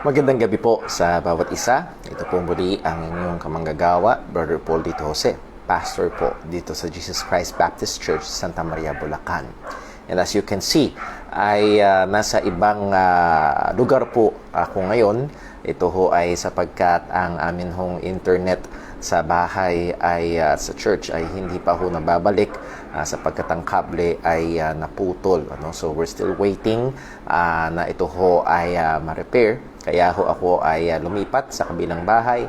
Magandang gabi po sa bawat isa. Ito po muli ang inyong kamanggagawa, Brother Paul Dito Jose, pastor po dito sa Jesus Christ Baptist Church, Santa Maria, Bulacan. And as you can see, ay nasa ibang lugar po ako ngayon. Ito ho ay sapagkat ang amin hong internet sa bahay ay sa church ay hindi pa ho nababalik sapagkat ang kable ay naputol. So we're still waiting na ito ho ay ma-repair. Kaya ho ako ay lumipat sa kabilang bahay,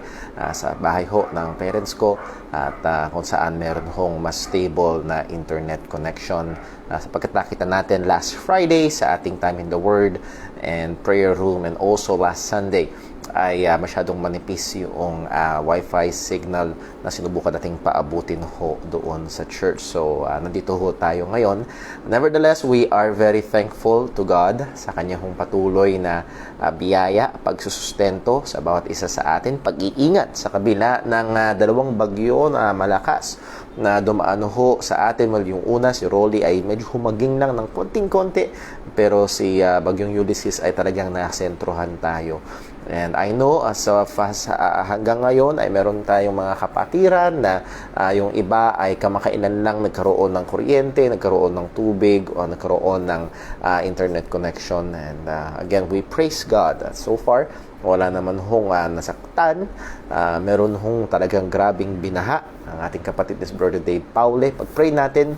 sa bahay ho ng parents ko at kung saan meron hong mas stable na internet connection. Sapagkat nakita natin last Friday sa ating Time in the Word and prayer room and also last Sunday ay masyadong manipis yung Wi-Fi signal na sinubukan nating paabutin ho doon sa church. So, nandito ho tayo ngayon. Nevertheless, we are very thankful to God sa Kanya hong patuloy na biyaya, pagsusustento sa bawat isa sa atin, pag-iingat sa kabila ng dalawang bagyo na malakas na dumaan ho sa atin. Well, yung una, si Rolly ay medyo humaging lang ng konting-konti, pero si bagyong Ulysses ay talagang nasentrohan tayo. And I know hanggang ngayon ay meron tayong mga kapatiran na yung iba ay kamakailan lang nagkaroon ng kuryente, nagkaroon ng tubig, o nagkaroon ng internet connection. And again, we praise God. So far, wala naman hong nasaktan. Meron hong talagang grabing binaha. Ang ating kapatid is Brother Dave Paule. Pag-pray natin,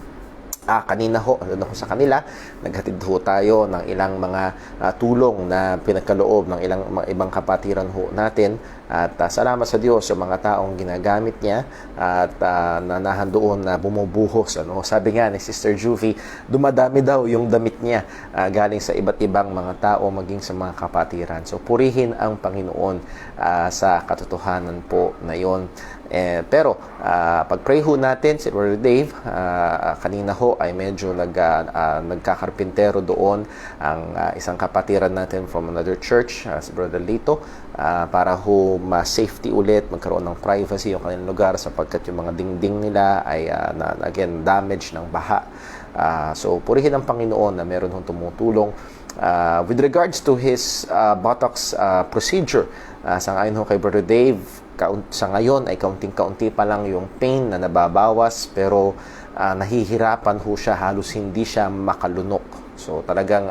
kanina ho, sa kanila, naghatid ho tayo ng ilang mga tulong na pinagkaloob ng ilang mga ibang kapatiran ho natin. At salamat sa Diyos sa mga taong ginagamit niya at nanahan doon na bumubuhos. Sabi nga ni Sister Juvie, dumadami daw yung damit niya galing sa iba't ibang mga tao, maging sa mga kapatiran. So purihin ang Panginoon sa katotohanan po na yon. Pero pag-pray ho natin, si Brother Dave, kanina ho ay medyo nagkakarpintero doon ang isang kapatiran natin from another church, si Brother Lito, para ho ma-safety ulit, magkaroon ng privacy yung kanilang lugar sapagkat yung mga dingding nila ay again damage ng baha. So purihin ang Panginoon na meron hong tumutulong. With regards to his Botox procedure, sangayon ho kay Brother Dave, sa ngayon ay kaunting-kaunti pa lang yung pain na nababawas, pero nahihirapan ho siya, halos hindi siya makalunok. So talagang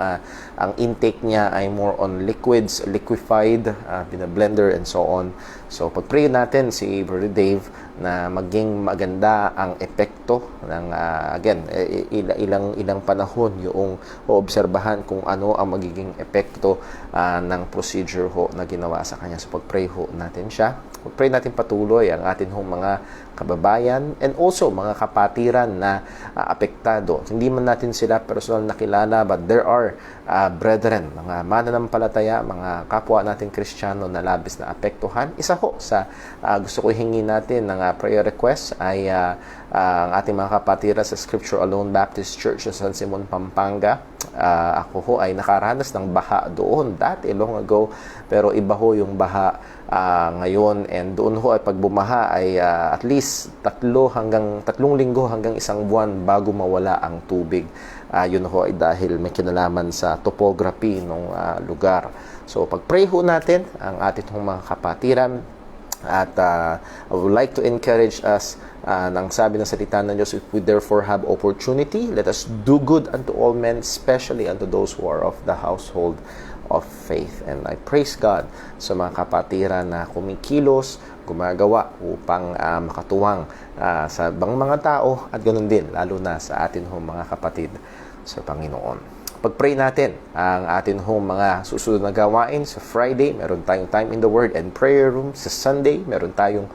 ang intake niya ay more on liquids, liquefied, binablender and so on. So pag-pray natin si Brother Dave na maging maganda ang epekto ng again ilang panahon yung oobserbahan kung ano ang magiging epekto ng procedure ho na ginawa sa kanya. So pag-pray ho natin siya. Pag-pray natin patuloy ang atin hong mga kababayan and also mga kapatiran na apektado. Hindi man natin sila personal nakilala, but there are brethren, mga mananampalataya, mga kapwa natin Kristiyano na labis na apektuhan. Isa ho sa gusto ko hingi natin ng prayer request ay ang ating mga kapatiran sa Scripture Alone Baptist Church sa San Simon, Pampanga. Ako ho ay nakaranas ng baha doon dati, long ago, pero iba ho yung baha ngayon, and doon ho ay pag bumaha ay at least 3 linggo hanggang 1 buwan bago mawala ang tubig. Yun ho ay dahil may kinalaman sa topography ng lugar. So pag-pray ho natin ang ating mga kapatiran. At I would like to encourage us, nang sabi ng salita ng Diyos, if we therefore have opportunity, let us do good unto all men, especially unto those who are of the household of faith. And I praise God sa mga kapatiran na kumikilos, gumagawa upang makatuwang sa ibang mga tao at ganoon din, lalo na sa atin mga kapatid sa Panginoon. Pag-pray natin ang atin mga susunod na gawain. Sa Friday, meron tayong Time in the Word and Prayer Room. Sa Sunday, meron tayong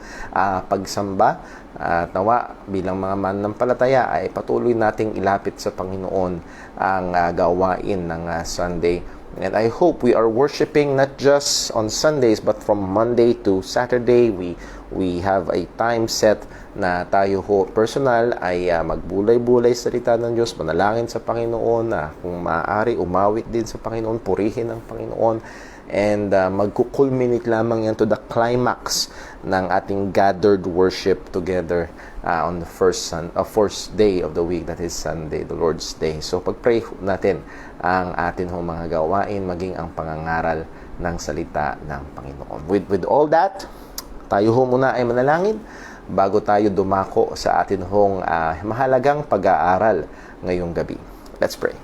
pagsamba. At nawa, bilang mga mananampalataya, ay patuloy nating ilapit sa Panginoon ang gawain ng Sunday. And I hope we are worshiping not just on Sundays, but from Monday to Saturday. We have a time set na tayo ho personal ay magbulay-bulay sa salita ng Diyos, manalangin sa Panginoon, na kung maaari umawit din sa Panginoon, purihin ang Panginoon, and magkukulminate lamang yan to the climax ng ating gathered worship together on the first day of the week, that is Sunday, the Lord's Day. So pag-pray natin ang atin hong mga gawain, maging ang pangangaral ng salita ng Panginoon. With all that, tayo ho muna ay manalangin bago tayo dumako sa atin hong mahalagang pag-aaral ngayong gabi. Let's pray.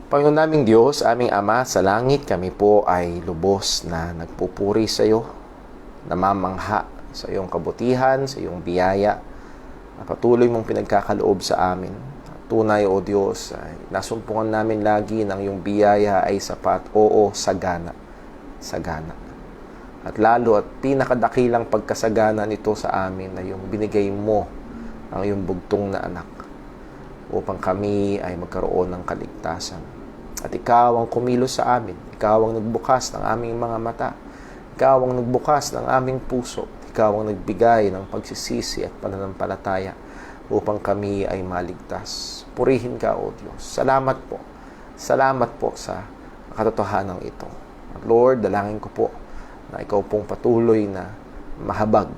Panginoon naming Diyos, aming Ama sa langit, kami po ay lubos na nagpupuri sa iyo, namamangha sa iyong kabutihan, sa iyong biyaya, na patuloy mong pinagkakaloob sa amin. Tunay, O Diyos, ay nasumpungan namin lagi ng iyong biyaya ay sapat, oo, sagana. Sagana. At lalo at pinakadakilang pagkasagana nito sa amin na yung binigay mo ang iyong bugtong na anak upang kami ay magkaroon ng kaligtasan. At ikaw ang kumilos sa amin. Ikaw ang nagbukas ng aming mga mata. Ikaw ang nagbukas ng aming puso. Ikaw ang nagbigay ng pagsisisi at pananampalataya upang kami ay maligtas. Purihin ka, O Diyos. Salamat po. Salamat po sa katotohanan ito. At Lord, dalangin ko po na ikaw pong patuloy na mahabag,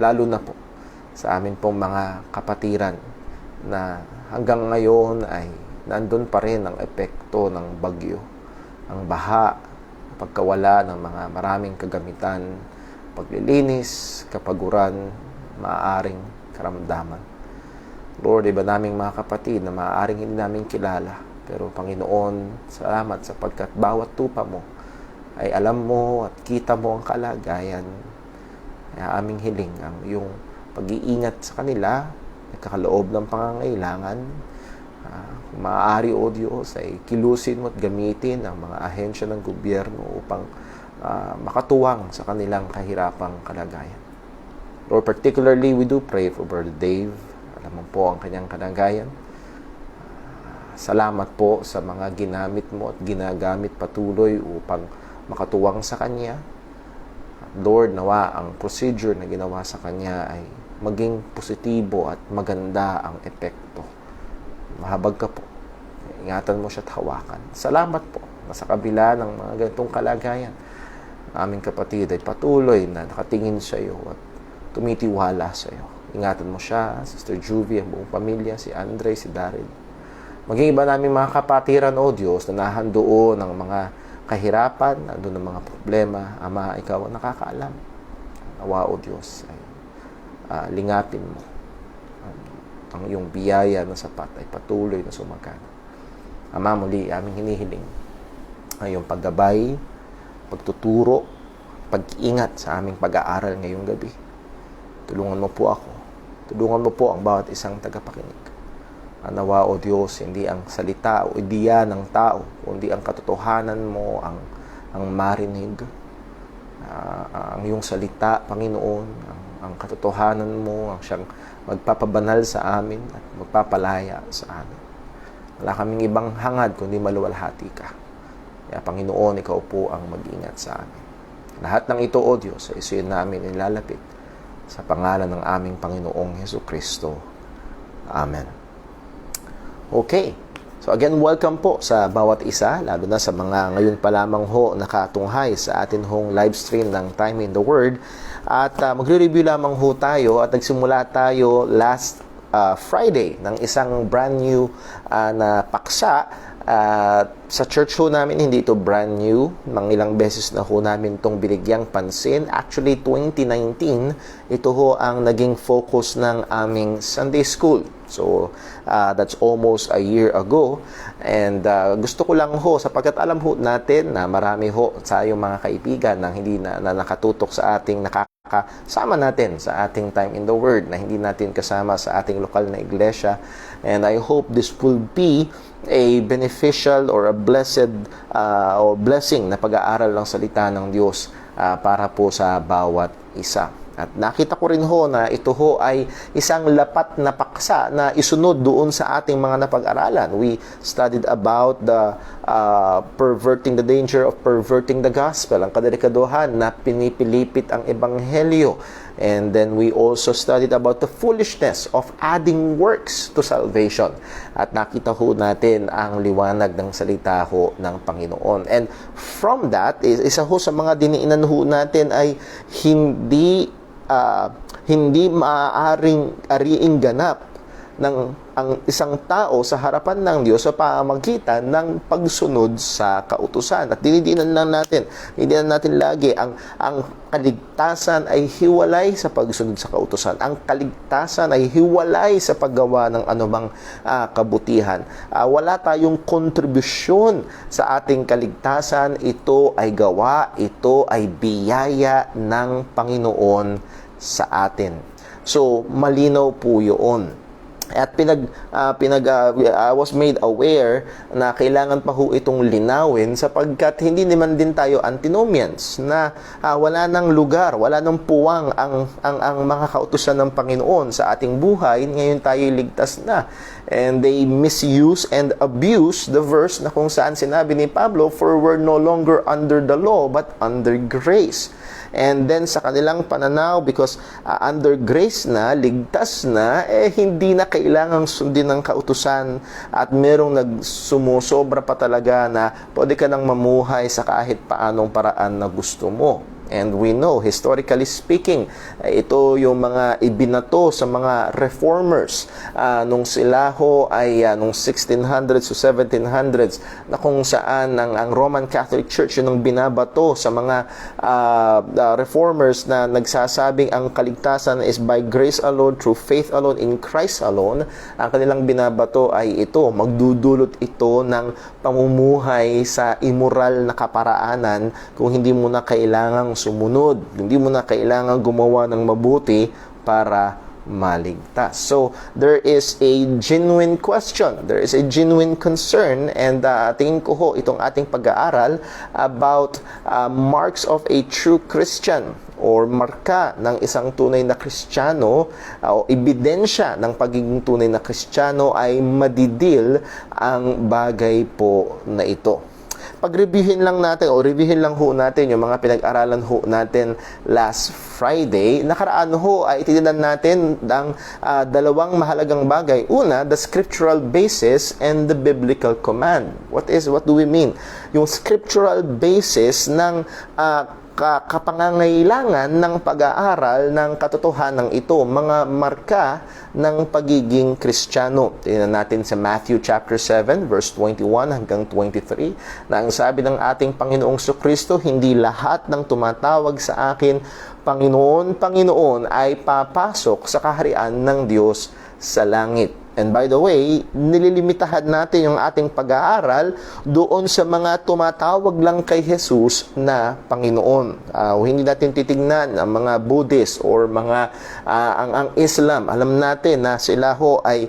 lalo na po sa amin pong mga kapatiran na hanggang ngayon ay nandun pa rin ang epekto ng bagyo, ang baha, pagkawala ng mga maraming kagamitan, paglilinis, kapaguran, maaaring karamdaman. Lord, iba naming mga kapatid na maaaring hindi namin kilala, pero Panginoon, salamat sapagkat bawat tupa mo ay alam mo at kita mo ang kalagayan. Kaya aming hiling ang iyong pag-iingat sa kanila, nagkakaloob ng pangangailangan. Kung maaari, O Diyos, ay kilusin mo at gamitin ang mga ahensya ng gobyerno upang makatuwang sa kanilang kahirapang kalagayan. Lord, particularly we do pray for Brother Dave. Alam mo po ang kanyang kalagayan. Salamat po sa mga ginamit mo at ginagamit patuloy upang makatuwang sa kanya. Lord, nawa ang procedure na ginawa sa kanya ay maging positibo at maganda ang epekto. Mahabag ka po. Ingatan mo siya at hawakan. Salamat po na sa kabila ng mga ganitong kalagayan, aming kapatid ay patuloy na nakatingin sa iyo at tumitiwala sa iyo. Ingatan mo siya, Sister Juvie, ang buong pamilya, si Andre, si Daryl. Maging iba naming mga kapatiran, O Diyos, na nahandoon ng mga kahirapan, nandun ng mga problema. Ama, ikaw ang nakakaalam. Nawa, O Diyos, ay lingapin mo. Ang iyong biyaya na sapat ay patuloy na sumagana. Ama, muli aming hinihiling ang iyong paggabay, pagtuturo, pag-iingat sa aming pag-aaral ngayong gabi. Tulungan mo po ako. Tulungan mo po ang bawat isang tagapakinig. Nawa, O Diyos, hindi ang salita o ideya ng tao, kundi ang katotohanan mo ang marinig. Ang iyong salita, Panginoon, ang katotohanan mo, ang siyang magpapabanal sa amin at magpapalaya sa amin. Wala kaming ibang hangad kundi maluwalhati ka. Kaya Panginoon, ikaw po ang mag-ingat sa amin. Lahat ng ito, O Diyos, ay isuyin namin ilalapit sa pangalan ng aming Panginoong Hesukristo. Amen. Okay. So again, welcome po sa bawat isa, lalo na sa mga ngayon pa lamang ho nakatunghay sa atin hong live stream ng Time in the Word. At magre-review lamang ho tayo at nagsimula tayo last Friday ng isang brand new na paksa. Sa church ho namin, hindi ito brand new. Ilang beses na ho namin itong binigyang pansin. Actually, 2019, ito ho ang naging focus ng aming Sunday School. So, that's almost a year ago. And gusto ko lang ho, sapagkat alam ho natin na marami ho sa yung mga kaibigan na hindi na nakatutok sa ating nakakasama natin sa ating Time in the Word, na hindi natin kasama sa ating lokal na iglesia. And I hope this will be a beneficial or a blessed or blessing na pag-aaral ng salita ng Diyos para po sa bawat isa. At nakita ko rin ho na ito ho ay isang lapat na paksa na isunod doon sa ating mga napag-aralan. We studied about the the danger of perverting the gospel, ang kadelikaduhan na pinipilipit ang ebanghelyo. And then we also studied about the foolishness of adding works to salvation. At nakita ho natin ang liwanag ng salita ho ng Panginoon. And from that, isa ho sa mga diniinan ho natin ay hindi maaaring ariing ganap ng ang isang tao sa harapan ng Diyos sa pamamagitan ng pagsunod sa kautusan. At dinidinan natin lagi ang kaligtasan ay hiwalay sa pagsunod sa kautusan. Ang kaligtasan ay hiwalay sa paggawa ng anumang kabutihan. Wala tayong kontribusyon sa ating kaligtasan. Ito ay gawa, ito ay biyaya ng Panginoon sa atin. So, malinaw po yun. At I was made aware na kailangan pa ho itong linawin sapagkat hindi naman din tayo antinomians na wala nang lugar, wala nang puwang ang mga kautusan ng Panginoon sa ating buhay. Ngayon tayo ligtas na. And they misuse and abuse the verse na kung saan sinabi ni Pablo, "For we're no longer under the law but under grace." And then sa kanilang pananaw, because under grace na, ligtas na, hindi na kailangang sundin ng kautusan at merong nagsumosobra pa talaga na pwede ka nang mamuhay sa kahit paanong paraan na gusto mo. And we know, historically speaking, ito yung mga ibinato sa mga reformers nung sila ho ay nung 1600s to 1700s na kung saan ang Roman Catholic Church yung binabato sa mga reformers na nagsasabing ang kaligtasan is by grace alone, through faith alone, in Christ alone. Ang kanilang binabato ay ito, magdudulot ito ng pamumuhay sa immoral na kaparaanan kung hindi mo na kailangang sumunod. Hindi mo na kailangan gumawa ng mabuti para maligtas. So, there is a genuine question. There is a genuine concern and tingin ko ho itong ating pag-aaral about marks of a true Christian or marka ng isang tunay na Kristiyano o ebidensya ng pagiging tunay na Kristiyano ay madidil ang bagay po na ito. Pag-reviewin lang natin o reviewin lang ho natin yung mga pinag-aralan ho natin last Friday. Nakaraan ho ay itinignan natin ang dalawang mahalagang bagay. Una, the scriptural basis and the biblical command. What do we mean? Yung scriptural basis ng kapangangailangan ng pag-aaral ng katotohanan ito, mga marka ng pagiging Kristiyano. Tingnan natin sa Matthew chapter 7 verse 21 hanggang 23 na ang sabi ng ating Panginoong Kristo, "Hindi lahat ng tumatawag sa akin, Panginoon, Panginoon, ay papasok sa kaharian ng Diyos sa langit." And by the way, nililimitahan natin yung ating pag-aaral doon sa mga tumatawag lang kay Jesus na Panginoon. Hindi natin titignan ang mga Buddhist or mga ang Islam. Alam natin na sila ho ay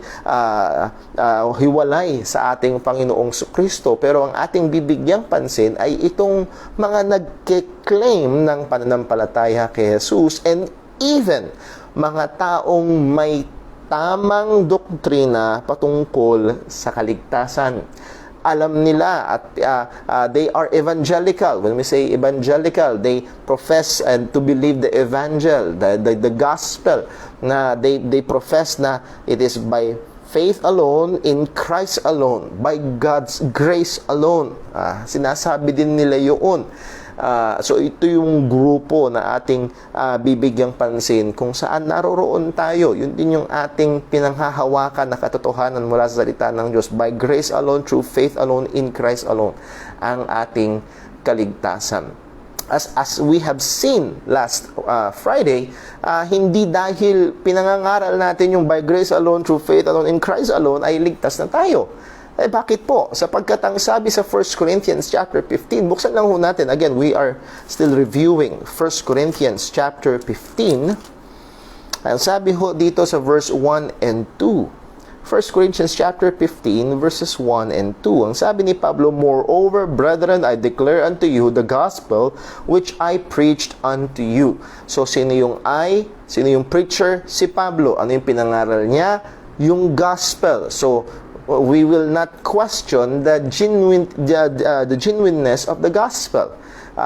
hiwalay sa ating Panginoong Kristo. Pero ang ating bibigyang pansin ay itong mga nagke-claim ng pananampalataya kay Jesus and even mga taong may tamang doktrina patungkol sa kaligtasan. Alam nila at they are evangelical. When we say evangelical, they profess and to believe the evangel, the gospel, na they profess na it is by faith alone, in Christ alone, by God's grace alone. Sinasabi din nila yun. So ito yung grupo na ating bibigyang pansin kung saan naroroon tayo. Yun din yung ating pinanghahawakan na katotohanan mula sa salita ng Diyos. By grace alone, through faith alone, in Christ alone, ang ating kaligtasan. As we have seen last Friday, hindi dahil pinangangaral natin yung by grace alone, through faith alone, in Christ alone, ay ligtas na tayo. Bakit po? Sapagkat ang sabi sa 1 Corinthians chapter 15, buksan lang ho natin. Again, we are still reviewing 1 Corinthians chapter 15. Ang sabi ho dito sa verse 1 and 2. 1 Corinthians chapter 15 verses 1 and 2. Ang sabi ni Pablo, "Moreover, brethren, I declare unto you the gospel which I preached unto you." So, sino yung I? Sino yung preacher? Si Pablo. Ano yung pinangaral niya? Yung gospel. So, we will not question the genuineness of the gospel.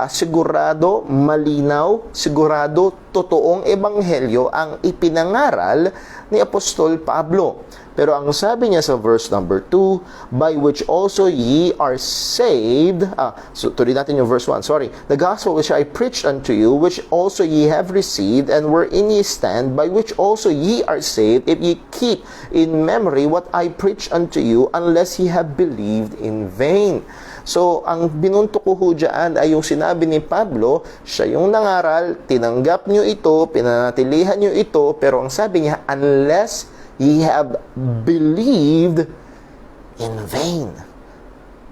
Sigurado, malinaw, sigurado, totoong ebanghelyo ang ipinangaral ni Apostol Pablo. Pero ang sabi niya sa verse number 2, by which also ye are saved. So tuloy natin yung verse 1. Sorry. The gospel which I preached unto you, which also ye have received, and wherein ye stand, by which also ye are saved, if ye keep in memory what I preached unto you, unless ye have believed in vain. So, ang binunto ko ho dyan ay yung sinabi ni Pablo, siya yung nangaral, tinanggap nyo ito, pinanatilihan nyo ito, pero ang sabi niya, unless ye have believed in vain.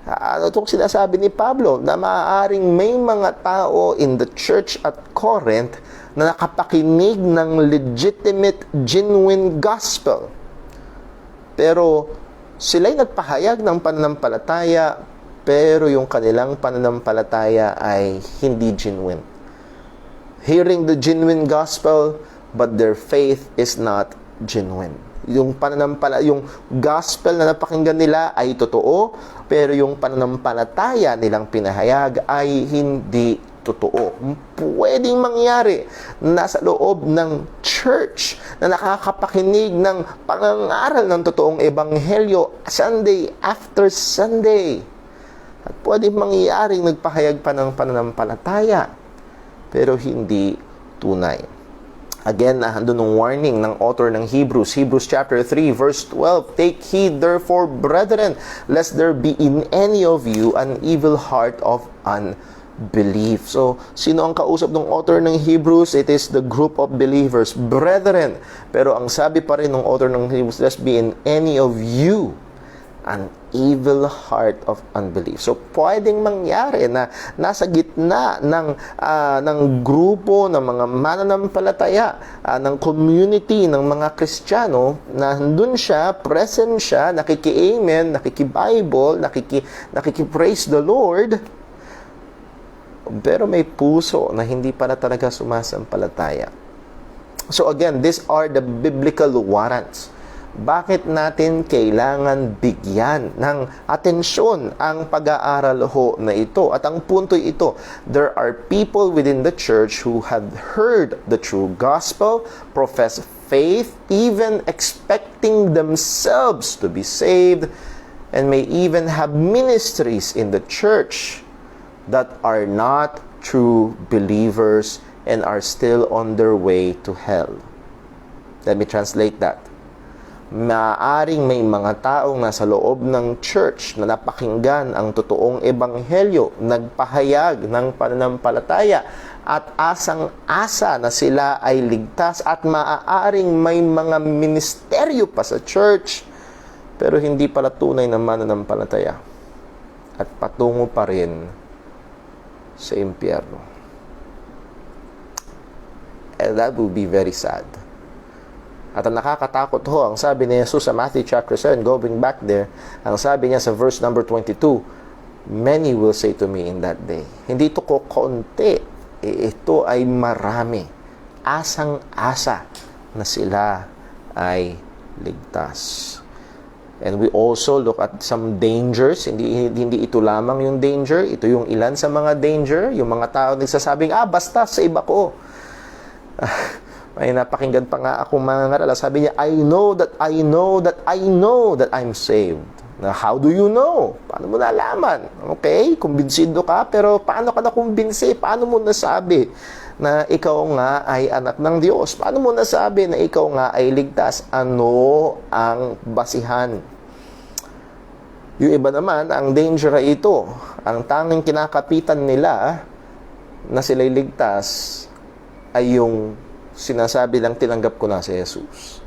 Ano itong sinasabi ni Pablo? Na maaaring may mga tao in the church at Corinth na nakapakinig ng legitimate, genuine gospel. Pero sila'y nagpahayag ng pananampalataya, pero yung kanilang pananampalataya ay hindi genuine. Hearing the genuine gospel, but their faith is not genuine. Yung yung gospel na napakinggan nila ay totoo, pero yung pananampalataya nilang pinahayag ay hindi totoo. Pwedeng mangyari nasa loob ng church na nakakapakinig ng pangangaral ng totoong ebanghelyo Sunday after Sunday. At pwedeng mangyaring nagpahayag pa ng pananampalataya, pero hindi tunay. Again, nandun ng warning ng author ng Hebrews chapter 3, verse 12, take heed therefore, brethren, lest there be in any of you an evil heart of unbelief. So, sino ang kausap ng author ng Hebrews? It is the group of believers, brethren. Pero ang sabi pa rin ng author ng Hebrews, lest be in any of you an evil heart of unbelief. So, pwedeng mangyari na nasa gitna ng grupo ng mga mananampalataya, ng community ng mga Kristiyano, na nandun siya, present siya, nakiki-amen, nakiki-Bible, nakiki-praise the Lord, pero may puso na hindi pala talaga sumasampalataya. So again, these are the biblical warrants. Bakit natin kailangan bigyan ng atensyon ang pag-aaral ho na ito? At ang punto ito, there are people within the church who have heard the true gospel, profess faith, even expecting themselves to be saved, and may even have ministries in the church that are not true believers and are still on their way to hell. Let me translate that. Maaaring may mga taong nasa loob ng church na napakinggan ang totoong ebanghelyo, nagpahayag ng pananampalataya at asang-asa na sila ay ligtas, at maaaring may mga ministeryo pa sa church pero hindi pala tunay na mananampalataya at patungo pa rin sa impyerno. And that would be very sad. At ang nakakatakot ho, ang sabi ni Jesus sa Matthew chapter 7, going back there, ang sabi niya sa verse number 22, many will say to me in that day. Hindi ito ko konti, ito ay marami. Asang-asa na sila ay ligtas. And we also look at some dangers. Hindi ito lamang yung danger, ito yung ilan sa mga danger, yung mga tao nagsasabing, basta sa iba ko. May napakinggan pa nga akong mga ngarala. Sabi niya, I know that I'm saved. Now, how do you know? Paano mo nalaman? Okay, kumbinsido ka, pero paano ka nakumbinsi? Paano mo nasabi na ikaw nga ay anak ng Diyos? Paano mo nasabi na ikaw nga ay ligtas? Ano ang basihan? Yung iba naman, ang danger ay ito. Ang tanging kinakapitan nila na sila'y ligtas ay yung sinasabi lang, tinanggap ko na si Jesus.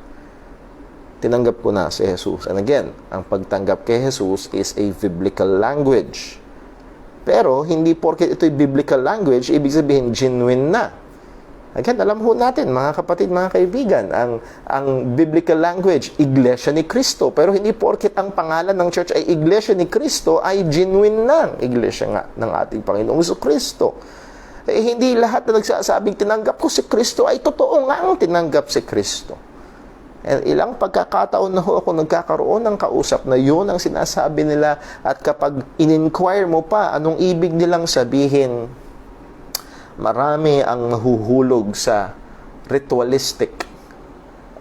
Tinanggap ko na si Jesus. And again, ang pagtanggap kay Jesus is a biblical language. Pero, hindi porket ito'y biblical language, ibig sabihin, genuine na. Again, alam ho natin, mga kapatid, mga kaibigan, ang biblical language, Iglesia ni Cristo. Pero hindi porket ang pangalan ng church ay Iglesia ni Cristo, ay genuine na Iglesia nga ng ating Panginoong Jesucristo. Hindi lahat na nagsasabing tinanggap ko si Kristo ay totoo nga ang tinanggap si Kristo. And ilang pagkakataon na ho ako nagkakaroon ng kausap na yun ang sinasabi nila, at kapag in-inquire mo pa anong ibig nilang sabihin, marami ang nahuhulog sa ritualistic.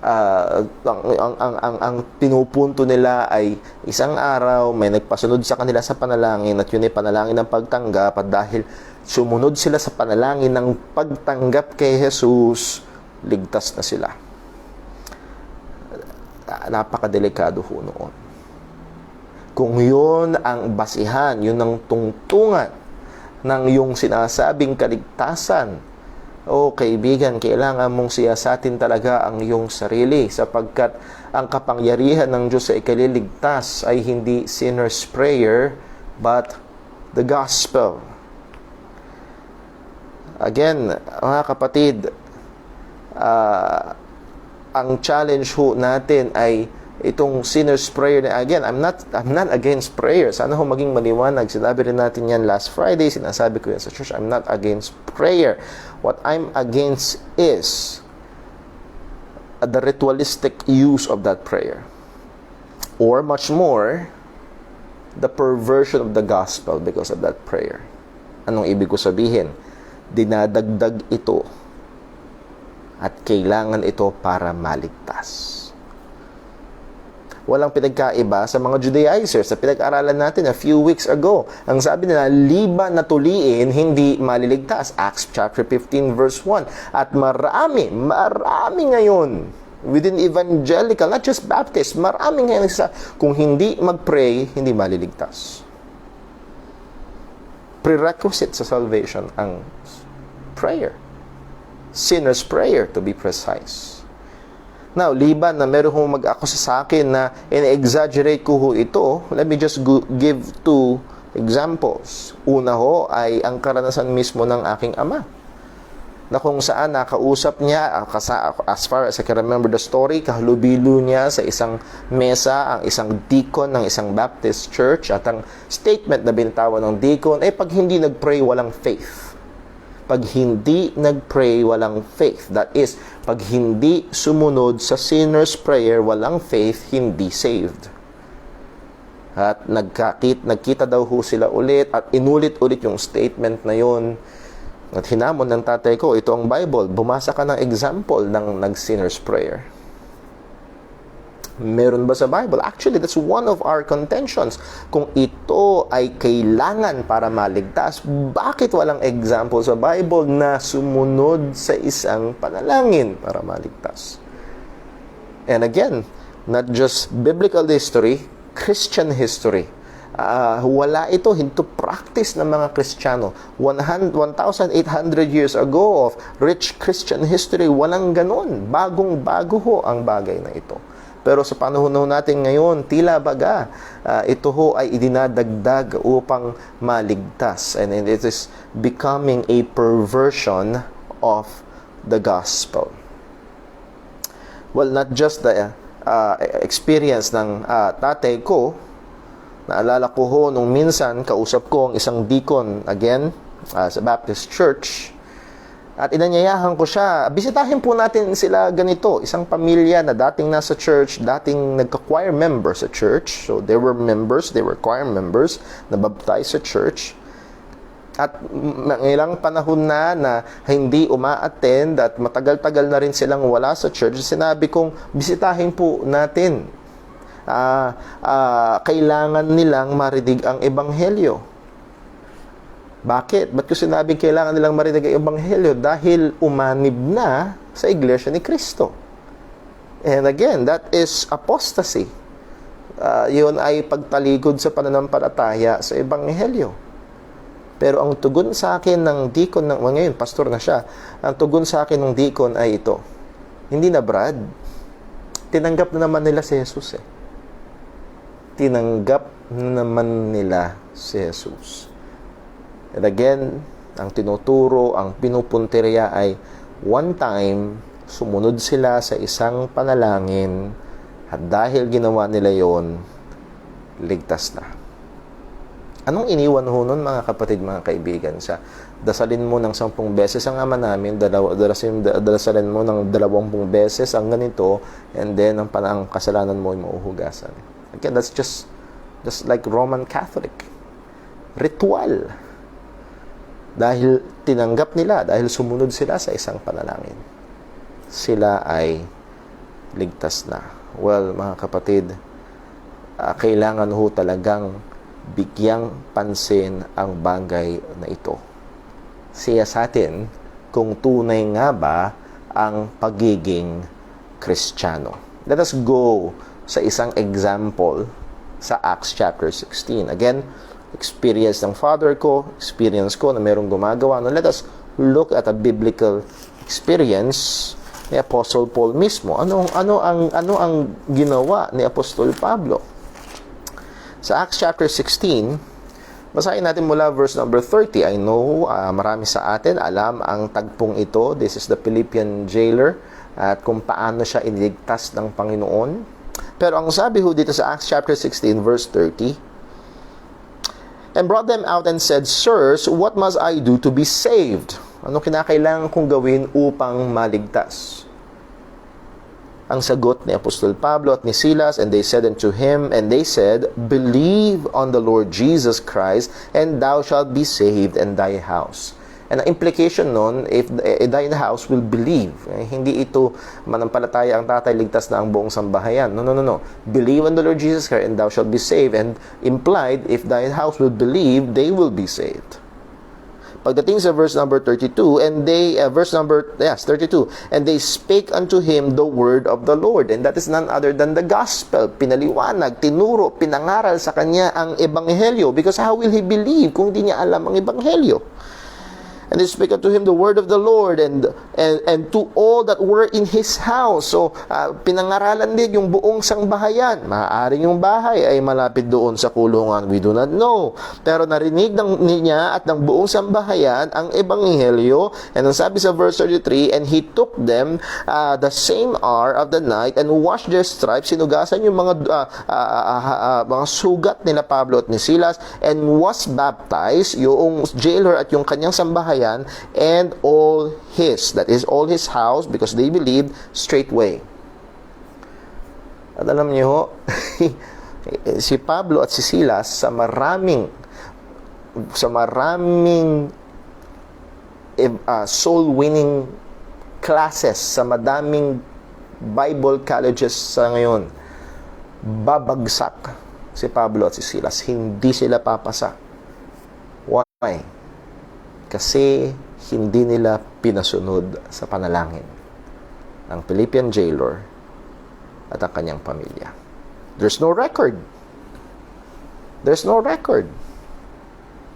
Ang pinupunto nila ay isang araw may nagpasunod sa kanila sa panalangin at yun ay panalangin ng pagtanggap, at dahil sumunod sila sa panalangin ng pagtanggap kay Jesus, ligtas na sila. Napakadelikado ho noon. Kung yun ang basihan, yun ang tungtungan ng iyong sinasabing kaligtasan, kaibigan, kailangan mong siyasatin talaga ang iyong sarili, sapagkat ang kapangyarihan ng Diyos sa ikaliligtas ay hindi sinner's prayer, but the gospel. Again, mga kapatid, ang challenge ho natin ay itong sinner's prayer. Again, I'm not against prayer. Sana ho maging maliwanag. Sinabi rin natin yan last Friday. Sinasabi ko yan sa church. I'm not against prayer. What I'm against is the ritualistic use of that prayer. Or much more, the perversion of the gospel because of that prayer. Anong ibig ko sabihin? Dinadagdag ito at kailangan ito para maligtas. Walang pinagkaiba sa mga Judaizers na pinag-aralan natin a few weeks ago. Ang sabi nila, liban na tuliin, hindi maliligtas. Acts chapter 15 verse 1. At marami ngayon, within evangelical, not just Baptist, marami ngayon kung hindi mag-pray, hindi maliligtas. Prerequisite sa salvation ang prayer. Sinner's prayer, to be precise. Now, liban na meron hong mag-akusa sa akin na in-exaggerate ko ho ito, let me just give two examples. Una ho ay ang karanasan mismo ng aking ama, na kung saan nakausap niya, as far as I can remember the story, kahalubilo niya sa isang mesa ang isang deacon ng isang Baptist church, at ang statement na binitawan ng deacon ay pag hindi nag-pray, walang faith. Pag hindi nag-pray, walang faith. That is, pag hindi sumunod sa sinner's prayer, walang faith, hindi saved. At nagkita daw ho sila ulit at inulit-ulit yung statement na yon. At hinamon ng tatay ko, ito ang Bible. Bumasa ka ng example ng nag-sinner's prayer. Meron ba sa Bible? Actually, that's one of our contentions. Kung ito ay kailangan para maligtas, bakit walang example sa Bible na sumunod sa isang panalangin para maligtas? And again, not just biblical history, Christian history. Wala ito, hinto practice ng mga Kristiyano. 1,800 years ago of rich Christian history, walang ganun. Bagong-bago ho ang bagay na ito. Pero sa panahon natin ngayon, tila baga, ito ho ay idinadagdag upang maligtas. And it is becoming a perversion of the gospel. Well, not just the experience ng tatay ko. Naalala ko ho nung minsan, kausap ko ang isang deacon, again, sa Baptist Church. At inanyayahan ko siya, bisitahin po natin sila ganito, isang pamilya na dating nasa church, dating nagka-choir member sa church. So they were choir members na baptized sa church. At ilang panahon na hindi uma-attend at matagal-tagal na rin silang wala sa church, sinabi kong bisitahin po natin. Kailangan nilang marinig ang ebanghelyo. Bakit? Ba't ko sinabing kailangan nilang marinig ang ebanghelyo? Dahil umanib na sa Iglesia ni Cristo. And again, that is apostasy. Yun ay pagtaligod sa pananampalataya sa ebanghelyo. Pero ang tugon sa akin ng deacon, ngayon pastor na siya, ang tugon sa akin ng deacon ay ito. Hindi na, Brad. Tinanggap na naman nila si Jesus Tinanggap na naman nila si Jesus. And again, ang tinuturo, ang pinupunteriya ay one time, sumunod sila sa isang panalangin at dahil ginawa nila yon, ligtas na. Anong iniwan ho nun, mga kapatid, mga kaibigan? Sa dasalin mo ng 10 beses ang Ama namin, dasalin mo ng 20 beses ang ganito, and then ang kasalanan mo ay mauhugasan. Again, that's just like Roman Catholic. Ritual. Dahil tinanggap nila, dahil sumunod sila sa isang panalangin, sila ay ligtas na. Well, mga kapatid, kailangan ho talagang bigyang pansin ang bagay na ito. Siya sa atin kung tunay nga ba ang pagiging Kristiyano. Let us go sa isang example sa Acts chapter 16. Again, experience ng father ko, experience ko na merong gumagawa. Now, let us look at a biblical experience ni Apostle Paul mismo. Ano ang ginawa ni Apostol Pablo? Sa Acts chapter 16, basahin natin mula verse number 30. I know marami sa atin alam ang tagpong ito. This is the Philippian jailer at kung paano siya iniligtas ng Panginoon. Pero ang sabi ho dito sa Acts chapter 16 verse 30, and brought them out and said, Sirs, what must I do to be saved? Ano kinakailangan kong gawin upang maligtas? Ang sagot ni Apostol Pablo at ni Silas, and they said, Believe on the Lord Jesus Christ, and thou shalt be saved, and thy house. And ang implication nun, if thy house will believe, hindi ito manampalataya ang tatay, ligtas na ang buong sambahayan. No. Believe on the Lord Jesus Christ, and thou shalt be saved. And implied, if thy house will believe, they will be saved. Pagdating sa verse number 32, and they, 32, and they spake unto him the word of the Lord. And that is none other than the gospel. Pinaliwanag, tinuro, pinangaral sa kanya ang ebanghelyo. Because how will he believe kung di niya alam ang ebanghelyo? And they spake unto him the word of the Lord, and to all that were in his house. So, pinangaralan din yung buong sangbahayan. Maaaring yung bahay ay malapit doon sa kulungan. We do not know. Pero narinig niya at ng buong sangbahayan ang ebanghelyo. And ang sabi sa verse 33, and he took them the same hour of the night and washed their stripes. Sinugasan yung mga sugat nila Pablo at ni Silas, and was baptized, yung jailer at yung kanyang sambahayan, and all his, that is all his house, because they believed, straightway. At alam niyo, si Pablo at si Silas sa maraming soul winning classes, sa madaming Bible colleges sa ngayon, babagsak si Pablo at si Silas. Hindi sila papasa. Why? Kasi hindi nila pinasunod sa panalangin ang Philippian jailer at ang kanyang pamilya. There's no record.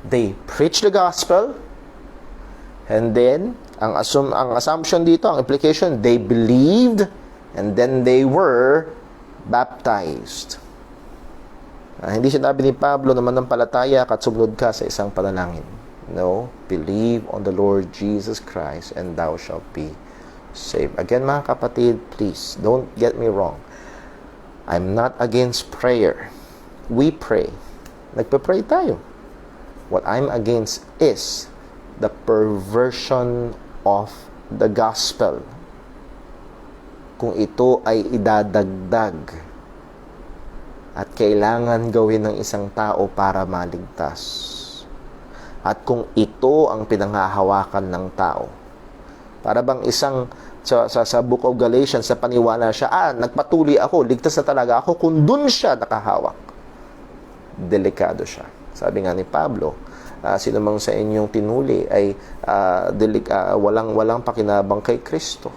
They preach the gospel, and then ang assumption dito, ang implication, they believed, and then they were baptized. Hindi sinabi ni Pablo na manampalataya ka at sumunod ka sa isang panalangin. No, believe on the Lord Jesus Christ, and thou shalt be saved. Again, mga kapatid, please, don't get me wrong. I'm not against prayer. We pray. Nagpe-pray tayo. What I'm against is the perversion of the gospel. Kung ito ay idadagdag at kailangan gawin ng isang tao para maligtas. At kung ito ang pinanghahawakan ng tao, para bang isang sa Book of Galatians, sa paniwala siya, nagpatuli ako, ligtas na talaga ako, kung dun siya nakahawak. Delikado siya. Sabi nga ni Pablo, sino mang sa inyong tinuli ay walang pakinabang kay Kristo.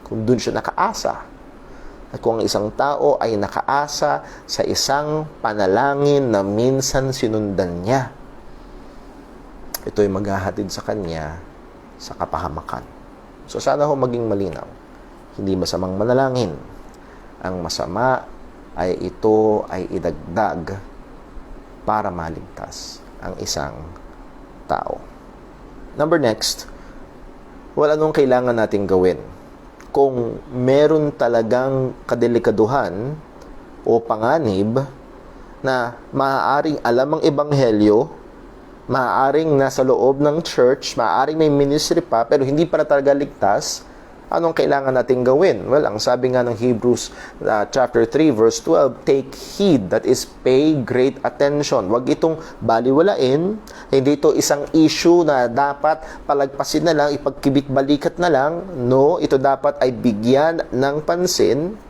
Kung dun siya nakaasa. At kung ang isang tao ay nakaasa sa isang panalangin na minsan sinundan niya, ito'y maghahatid sa kanya sa kapahamakan. So sana ho maging malinaw. Hindi masamang manalangin. Ang masama ay ito ay idagdag para maligtas ang isang tao. Next, anong kailangan natin gawin? Kung meron talagang kadelikaduhan o panganib na maaaring alam ang ebanghelyo, maaaring nasa loob ng church, maaaring may ministry pa, pero hindi pa talaga ligtas, anong kailangan natin gawin? Well, ang sabi nga ng Hebrews chapter 3 verse 12, take heed, that is pay great attention. Huwag itong baliwalain, hindi ito isang issue na dapat palagpasin na lang, ipagkibit-balikat na lang. No, ito dapat ay bigyan ng pansin.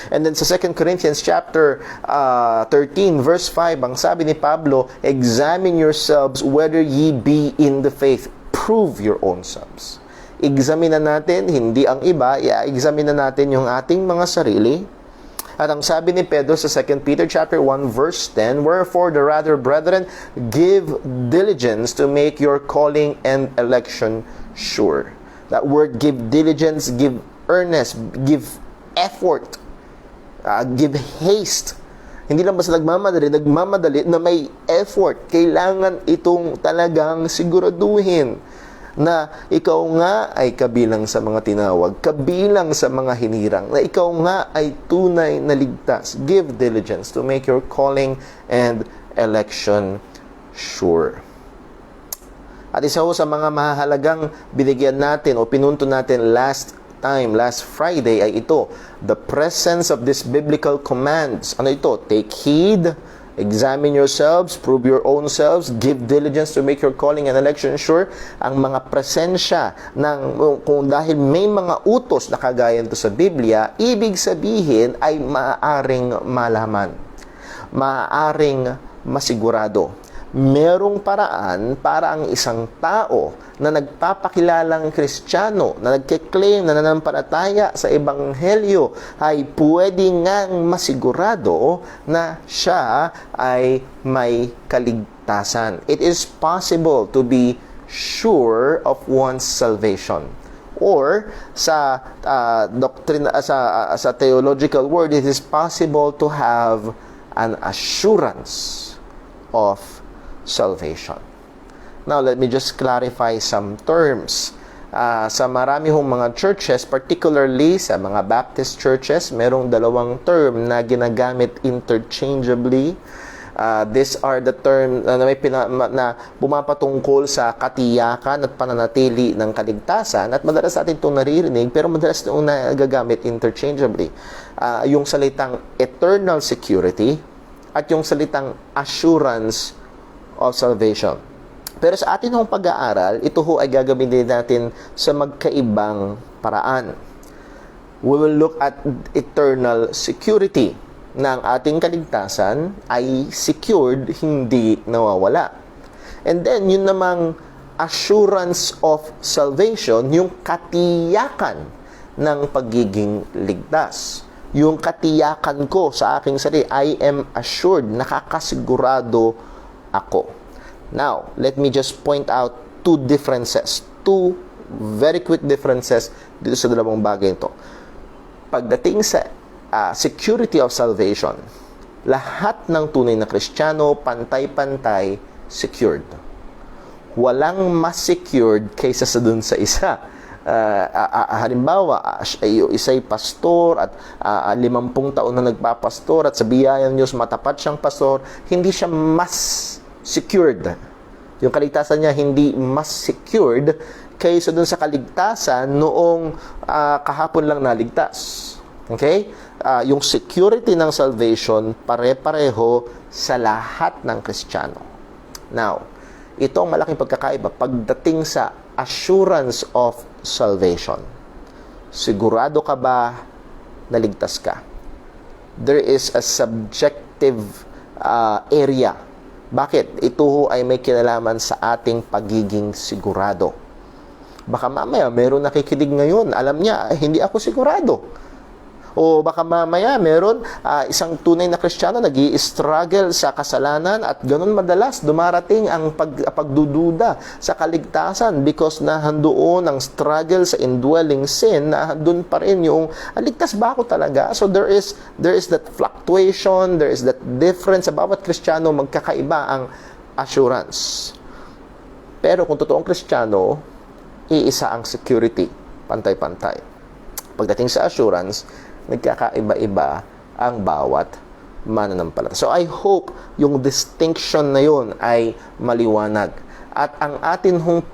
And then sa 2 Corinthians chapter 13 verse 5, ang sabi ni Pablo, examine yourselves whether ye be in the faith. Prove your own selves. Examine na natin, hindi ang iba, i-examine na natin yung ating mga sarili. At ang sabi ni Pedro sa 2 Peter chapter 1 verse 10, wherefore the rather, brethren, give diligence to make your calling and election sure. That word give diligence, give earnest, give effort. Give haste. Hindi lang basta nagmamadali na may effort. Kailangan itong talagang siguraduhin na ikaw nga ay kabilang sa mga tinawag, kabilang sa mga hinirang, na ikaw nga ay tunay na ligtas. Give diligence to make your calling and election sure. At isa sa mga mahalagang binigyan natin o pinunto natin last Friday ay ito, the presence of these biblical commands. Ano ito? Take heed, examine yourselves, prove your own selves, give diligence to make your calling and election sure. Ang mga presensya kung dahil may mga utos na kagaya nito sa Biblia, ibig sabihin ay maaaring malaman, maaaring masigurado. Merong paraan para ang isang tao na nagpapakilalang Kristiyano, na nagke-claim na nananampalataya sa Ebanghelyo, ay pwede ngang masigurado na siya ay may kaligtasan. It is possible to be sure of one's salvation. Or sa doctrine, sa theological word, it is possible to have an assurance of salvation. Now, let me just clarify some terms. Sa marami hong mga churches, particularly sa mga Baptist churches, merong dalawang term na ginagamit interchangeably. These are the term na pumapatungkol sa katiyakan at pananatili ng kaligtasan, at madalas natin itong naririnig, pero madalas itong nagagamit interchangeably. Yung salitang eternal security at yung salitang assurance of salvation. Pero sa atin hong pag-aaral, ito ho ay gagamitin natin sa magkaibang paraan. We will look at eternal security, na ang ating kaligtasan ay secured, hindi nawawala. And then, yun namang assurance of salvation, yung katiyakan ng pagiging ligtas. Yung katiyakan ko sa aking sarili, I am assured, nakakasigurado ako. Now, let me just point out two very quick differences dito sa dalawang bagay ito. Pagdating sa security of salvation, lahat ng tunay na Kristiyano, pantay-pantay, secured. Walang mas secured kaysa sa dun sa isa. Halimbawa, isa'y pastor at 50 taon na nagpapastor at sa biyaya ng Diyos matapat siyang pastor, hindi siya mas secured. Yung kaligtasan niya hindi mas secured kaysa dun sa kaligtasan noong kahapon lang naligtas. Okay? Yung security ng salvation pare-pareho sa lahat ng Kristiyano. Now, ito ang malaking pagkakaiba pagdating sa assurance of salvation. Sigurado ka ba na ligtas ka? There is a subjective area. Bakit? Ito ho ay may kinalaman sa ating pagiging sigurado. Baka mamaya meron nakikinig ngayon, alam niya, hindi ako sigurado. O baka mamaya meron isang tunay na Kristiyano nag-i-struggle sa kasalanan at ganun madalas dumarating ang pagdududa sa kaligtasan because nahandoon ang struggle sa indwelling sin, nahandun pa rin yung ligtas ba ako talaga? So there is that fluctuation, there is that difference. Sa bawat Kristiyano magkakaiba ang assurance. Pero kung totoong Kristiyano, iisa ang security, pantay-pantay. Pagdating sa assurance, nagkakaiba-iba ang bawat mananampalataya. So I hope yung distinction na yun ay maliwanag. At ang atin hong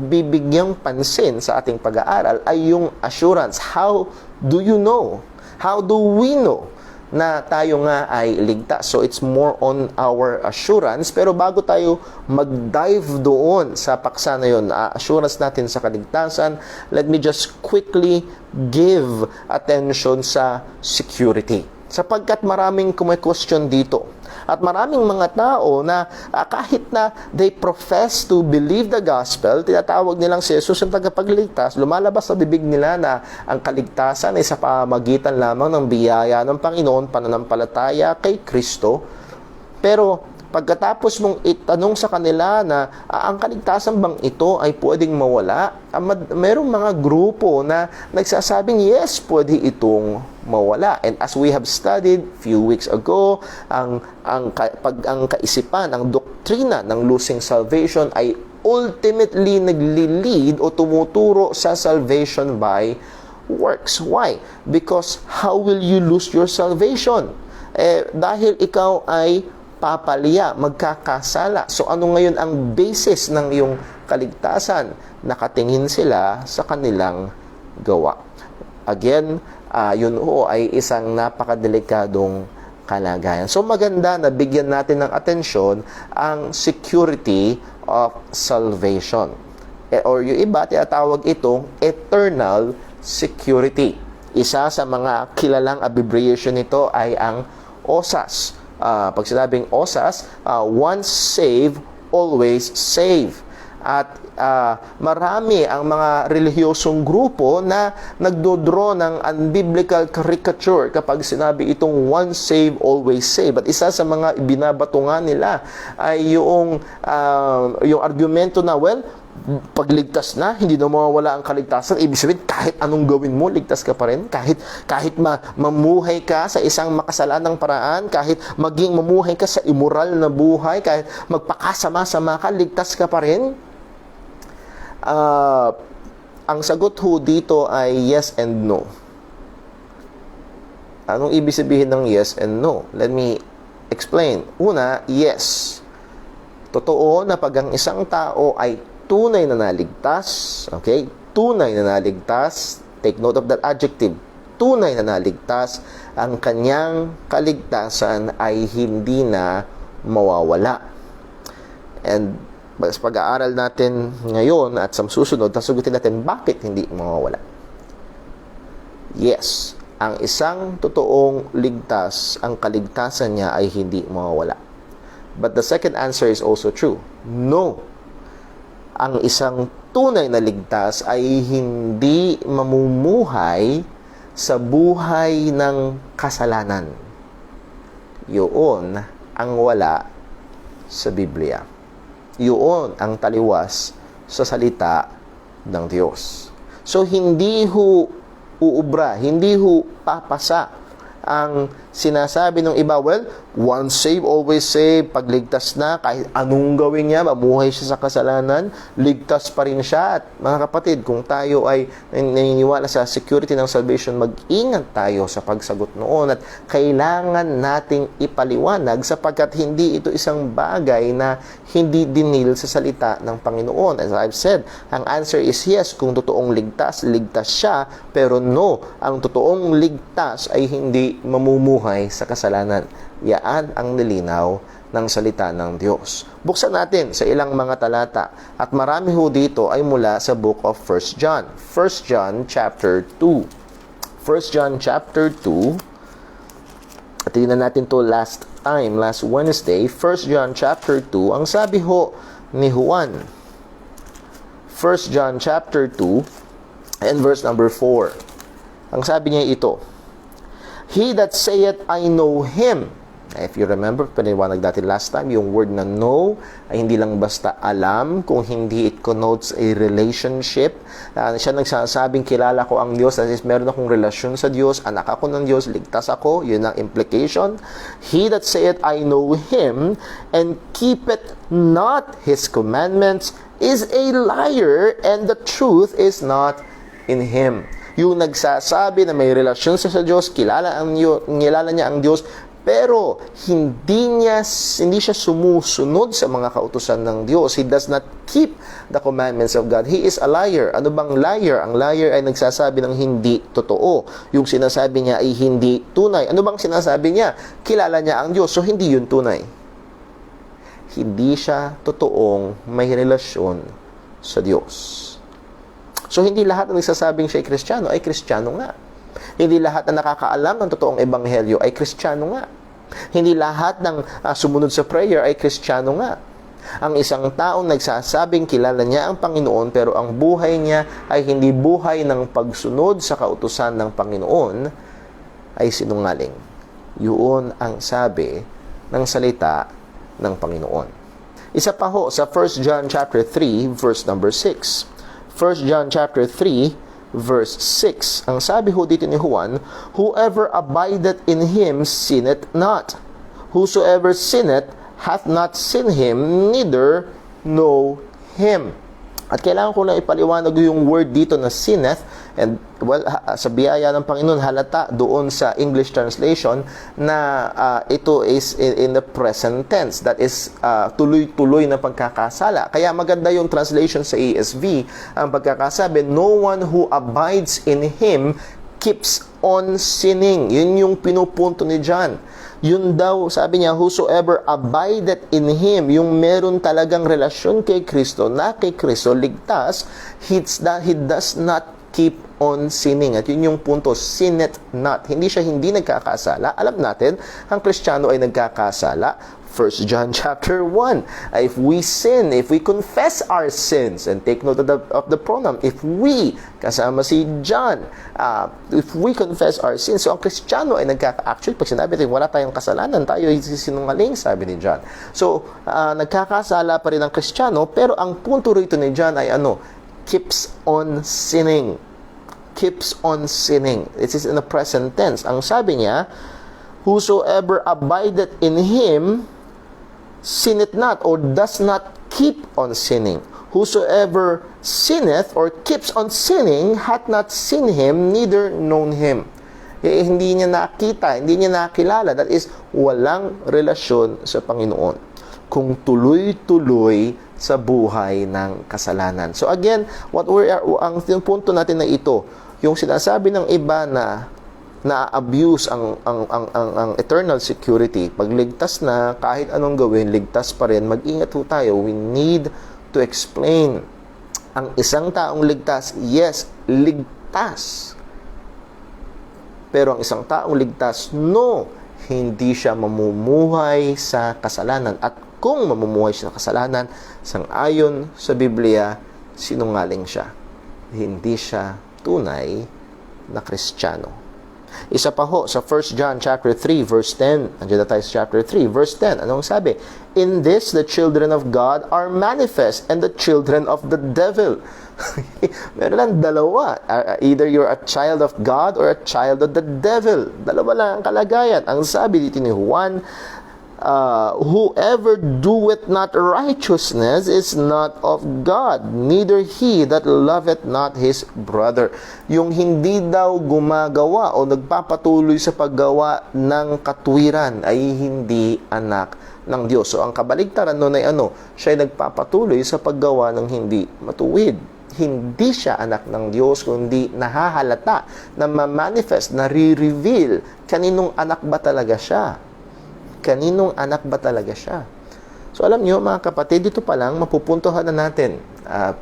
bibigyang pansin sa ating pag-aaral ay yung assurance. How do you know? How do we know na tayo nga ay ligtas? So it's more on our assurance. Pero bago tayo mag-dive doon sa paksa na yun, assurance natin sa kaligtasan, let me just quickly give attention sa security. Sapagkat maraming question dito. At maraming mga tao na kahit na they profess to believe the gospel, tinatawag nilang si Jesus ang tagapagligtas, lumalabas sa bibig nila na ang kaligtasan ay sa pamamagitan lamang ng biyaya ng Panginoon, pananampalataya kay Kristo. Pero pagkatapos mong itanong sa kanila na ang kaligtasan bang ito ay pwedeng mawala, mayroong mga grupo na nagsasabing yes, pwede itong mawala. And as we have studied few weeks ago, ang kaisipan, ang doktrina ng losing salvation ay ultimately nagli-lead o tumuturo sa salvation by works. Why? Because how will you lose your salvation? Dahil ikaw ay papalya, magkakasala. So ano ngayon ang basis ng iyong kaligtasan? Nakatingin sila sa kanilang gawa. Again, yun ay isang napakadelikadong kalagayan. So maganda na bigyan natin ng atensyon ang security of salvation. Or yung iba, tinatawag itong eternal security. Isa sa mga kilalang abbreviation nito ay ang OSAS. Pag sinabing OSAS, once saved, always saved. At marami ang mga relihiyosong grupo na nagdodraw ng unbiblical caricature kapag sinabi itong once saved, always saved. At isa sa mga binabatungan nila ay yung argumento na, well, pagligtas na, hindi na mawawala ang kaligtasan. Ibig sabihin, kahit anong gawin mo, ligtas ka pa rin. Kahit mamuhay ka sa isang makasalanang paraan, kahit maging mamuhay ka sa immoral na buhay, kahit magpakasama-sama ka, ligtas ka pa rin. Ang sagot ho dito ay yes and no. Anong ibig sabihin ng yes and no? Let me explain. Una, yes. Totoo na pag ang isang tao ay tunay na naligtas, okay? Tunay na naligtas, take note of that adjective. Tunay na naligtas, ang kanyang kaligtasan ay hindi na mawawala. And sa pag-aaral natin ngayon at sa susunod, sasagutin natin bakit hindi mawawala. Yes, ang isang totoong ligtas, ang kaligtasan niya ay hindi mawawala. But the second answer is also true. No. Ang isang tunay na ligtas ay hindi mamumuhay sa buhay ng kasalanan. Yun ang wala sa Biblia. Yun ang taliwas sa salita ng Diyos. So, hindi ho uubra, hindi ho papasa ang sinasabi ng iba, well, once saved, always saved, pagligtas na, kahit anong gawin niya, mamuhay siya sa kasalanan, ligtas pa rin siya. At mga kapatid, kung tayo ay naniniwala sa security ng salvation, mag-ingat tayo sa pagsagot noon at kailangan nating ipaliwanag sapagkat hindi ito isang bagay na hindi dinil sa salita ng Panginoon. As I've said, ang answer is yes, kung totoong ligtas, ligtas siya, pero no, ang totoong ligtas ay hindi mamumuhay sa kasalanan. Yaan ang nilinaw ng salita ng Diyos. Buksan natin sa ilang mga talata at marami ho dito ay mula sa book of 1 John. 1 John chapter 2. 1 John chapter 2. At tingnan natin to last Wednesday. 1 John chapter 2. Ang sabi ho ni Juan. 1 John chapter 2 and verse number 4. Ang sabi niya ito, He that saith, I know Him. If you remember, paniwanag natin last time, yung word na know ay hindi lang basta alam, kung hindi it connotes a relationship. Siya nagsasabing kilala ko ang Diyos, that is, meron akong relasyon sa Diyos, anak ako ng Diyos, ligtas ako, yun ang implication. He that saith, I know Him, and keepeth not His commandments, is a liar, and the truth is not in Him. Yung nagsasabi na may relasyon sa Diyos, kilala niya ang Diyos, Pero hindi siya sumusunod sa mga kautusan ng Diyos. He does not keep the commandments of God. He is a liar. Ano bang liar? Ang liar ay nagsasabi ng hindi totoo. Yung sinasabi niya ay hindi tunay. Ano bang sinasabi niya? Kilala niya ang Diyos. So, hindi yun tunay. Hindi siya totoong may relasyon sa Diyos. So, hindi lahat ng nagsasabing siya ay Kristiyano ay Kristiyano nga. Hindi lahat na nakakaalam ng totoong ebanghelyo ay Kristiyano nga. Hindi lahat ng sumunod sa prayer ay Kristiyano nga. Ang isang taong nagsasabing kilala niya ang Panginoon pero ang buhay niya ay hindi buhay ng pagsunod sa kautusan ng Panginoon ay sinungaling. Yun ang sabi ng salita ng Panginoon. Isa pa ho sa 1 John chapter 3 verse number 6. 1 John chapter 3 verse 6. Ang sabi ho dito ni Juan, whoever abideth in him sinneth not. Whosoever sinneth hath not seen him, neither know him. At kailangan ko lang ipaliwanag yung word dito na sinneth. And well, sa biyaya ng Panginoon, halata doon sa English translation na ito is in the present tense. That is tuloy-tuloy na pagkakasala. Kaya maganda yung translation sa ESV. Ang pagkakasabi, no one who abides in him keeps on sinning. Yun yung pinupunto ni John. Yun daw, sabi niya, whosoever abideth in him, yung meron talagang relasyon kay Kristo, na kay Kristo ligtas, he does not keep on sinning. At yun yung punto, sinneth not. Hindi siya hindi nagkakasala. Alam natin, ang Kristiyano ay nagkakasala. 1 John chapter 1. If we sin, if we confess our sins, and take note of the pronoun, if we, kasama si John, if we confess our sins, so ang Kristiyano ay actually, pag sinabi natin, wala tayong kasalanan, tayo ay sinungaling, sabi ni John. So, nagkakasala pa rin ang Kristiyano, pero ang punto rito ni John ay keeps on sinning. Keeps on sinning. It is in the present tense. Ang sabi niya, whosoever abideth in him, sinneth not, or does not keep on sinning. Whosoever sinneth or keeps on sinning hath not seen him, neither known him. Hindi niya nakita, hindi niya nakilala. That is, walang relasyon sa Panginoon. Kung tuloy-tuloy sa buhay ng kasalanan. So again, ang punto natin na ito, yung sinasabi ng iba na-abuse ang eternal security. Pag ligtas na, kahit anong gawin, ligtas pa rin. Mag-ingat ho tayo. We need to explain. Ang isang taong ligtas, yes, ligtas. Pero ang isang taong ligtas, no, hindi siya mamumuhay sa kasalanan. At kung mamumuhay siya sa kasalanan, sang-ayon sa Biblia, sinungaling siya. Hindi siya tunay na Kristiyano. Isa pa ho, sa 1 John chapter 3, verse 10. Andiyan na tayo sa chapter 3, verse 10. Anong sabi? In this, the children of God are manifest, and the children of the devil. Meron lang dalawa. Either you're a child of God or a child of the devil. Dalawa lang ang kalagayan. Ang sabi dito ni Juan, whoever doeth not righteousness is not of God, neither he that loveth not his brother. Yung hindi daw gumagawa o nagpapatuloy sa paggawa ng katwiran ay hindi anak ng Diyos. So ang kabaligtaran nun ay siya ay nagpapatuloy sa paggawa ng hindi matuwid. Hindi siya anak ng Diyos, kundi nahahalata, na ma-manifest, na re-reveal kaninong anak ba talaga siya. Kaninong anak ba talaga siya? So alam niyo mga kapatid, dito pa lang mapupuntuhan na natin.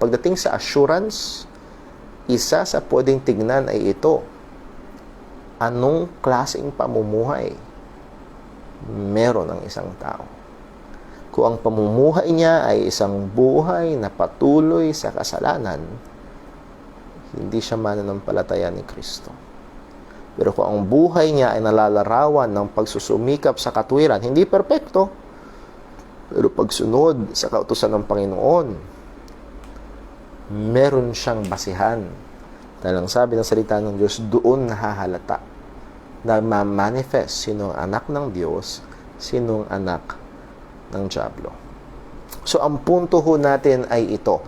Pagdating sa assurance, isa sa pwedeng tignan ay ito. Anong klaseng pamumuhay meron ang isang tao? Kung ang pamumuhay niya ay isang buhay na patuloy sa kasalanan, hindi siya mananampalataya ni Kristo. Pero kung ang buhay niya ay nalalarawan ng pagsusumikap sa katwiran, hindi perpekto, pero pagsunod sa kautusan ng Panginoon, meron siyang basihan. Dahil ang sabi ng salita ng Diyos, doon nahahalata na ma-manifest sinong anak ng Diyos, sinong anak ng dyablo. So ang punto ho natin ay ito.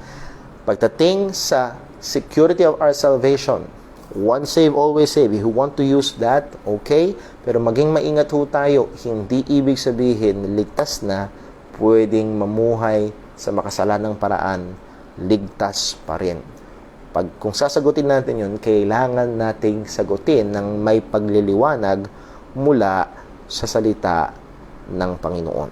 Pagdating sa security of our salvation, Once saved, always saved. If you want to use that, okay. Pero maging maingat ho tayo. Hindi ibig sabihin, ligtas na, pwedeng mamuhay sa makasalanang paraan, ligtas pa rin. Kung sasagutin natin yun, kailangan nating sagutin ng may pagliliwanag mula sa salita ng Panginoon.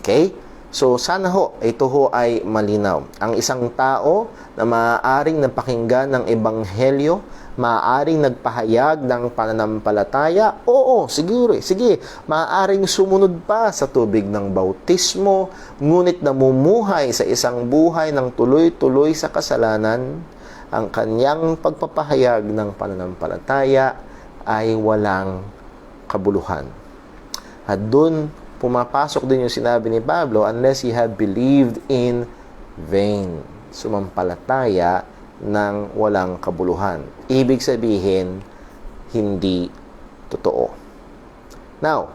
Okay? So, sana ho, ito ho ay malinaw. Ang isang tao na maaaring napakinggan ng Ebanghelyo, maaaring nagpahayag ng pananampalataya, oo, sige, maaaring sumunod pa sa tubig ng bautismo, ngunit namumuhay sa isang buhay ng tuloy-tuloy sa kasalanan, ang kanyang pagpapahayag ng pananampalataya ay walang kabuluhan. At doon, pumapasok din yung sinabi ni Pablo, unless you have believed in vain. Sumampalataya ng walang kabuluhan. Ibig sabihin, hindi totoo. Now,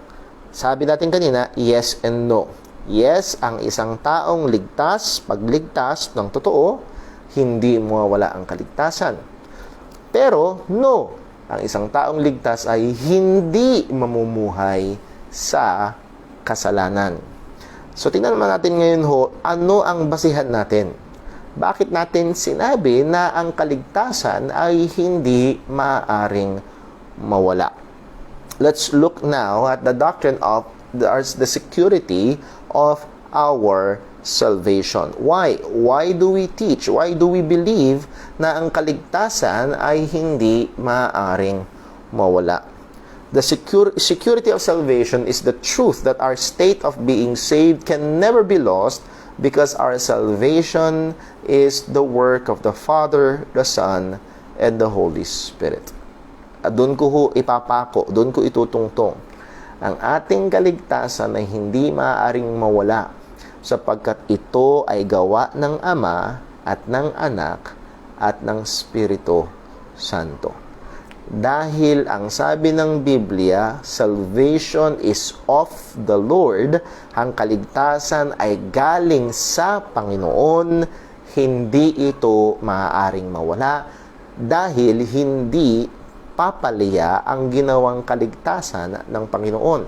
sabi natin kanina, yes and no. Yes, ang isang taong ligtas, pagligtas ng totoo, hindi mawawala ang kaligtasan. Pero, no, ang isang taong ligtas ay hindi mamumuhay sa kasalanan. So, tingnan naman natin ngayon ho, ano ang basihan natin? Bakit natin sinabi na ang kaligtasan ay hindi maaaring mawala? Let's look now at the doctrine of the security of our salvation. Why? Why do we teach? Why do we believe na ang kaligtasan ay hindi maaaring mawala? The security of salvation is the truth that our state of being saved can never be lost because our salvation is the work of the Father, the Son, and the Holy Spirit. At doon ko ho ipapako, doon ko itutungtong. Ang ating kaligtasan ay hindi maaaring mawala sapagkat ito ay gawa ng Ama at ng Anak at ng Espiritu Santo. Dahil ang sabi ng Biblia, salvation is of the Lord, ang kaligtasan ay galing sa Panginoon, hindi ito maaaring mawala dahil hindi papalya ang ginawang kaligtasan ng Panginoon.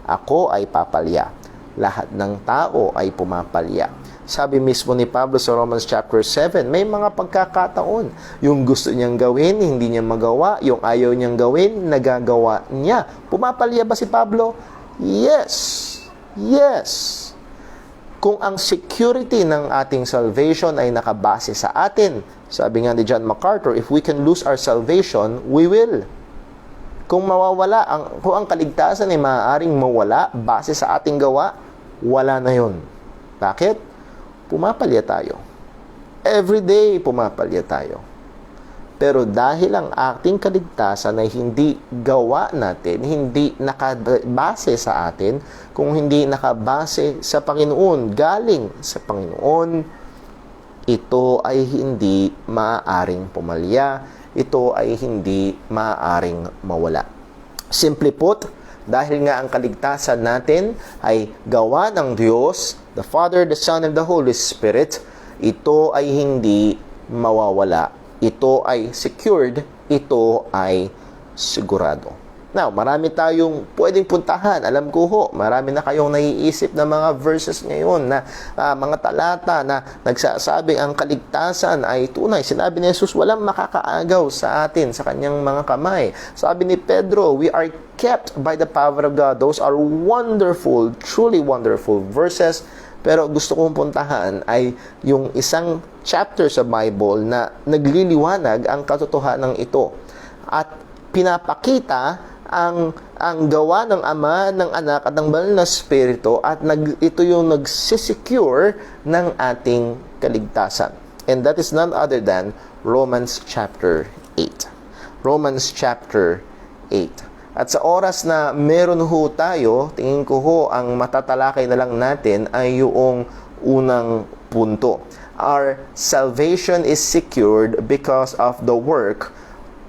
Ako ay papalya. Lahat ng tao ay pumapalya. Sabi mismo ni Pablo sa Romans chapter 7, may mga pagkakataon. Yung gusto niyang gawin, hindi niya magawa. Yung ayaw niyang gawin, nagagawa niya. Pumapalya ba si Pablo? Yes. Yes. Kung ang security ng ating salvation ay nakabase sa atin, sabi nga ni John MacArthur, if we can lose our salvation, we will. Kung mawawala, kung ang kaligtasan ay maaaring mawala base sa ating gawa, wala na yun. Bakit? Pumapalya tayo. Every day, pumapalya tayo. Pero dahil ang ating kaligtasan ay hindi gawa natin, hindi nakabase sa atin, kung hindi nakabase sa Panginoon, galing sa Panginoon, ito ay hindi maaaring pumalya, ito ay hindi maaaring mawala. Simply put, dahil nga ang kaligtasan natin ay gawa ng Diyos, the Father, the Son, and the Holy Spirit, ito ay hindi mawawala. Ito ay secured, ito ay sigurado. Now, marami tayong pwedeng puntahan. Alam ko ho, marami na kayong naiisip na mga verses ngayon na mga talata na nagsasabi ang kaligtasan ay tunay. Sinabi ni Jesus, walang makakaagaw sa atin, sa kanyang mga kamay. Sabi ni Pedro, we are kept by the power of God. Those are wonderful, truly wonderful verses. Pero gusto kong puntahan ay yung isang chapter sa Bible na nagliliwanag ang katotohanan ito. At pinapakita ang gawa ng Ama, ng Anak at ng Banal na Espiritu at ito yung nagsisecure ng ating kaligtasan. And that is none other than Romans chapter 8. Romans chapter 8. At sa oras na meron ho tayo, tingin ko ho, ang matatalakay na lang natin ay yung unang punto. Our salvation is secured because of the work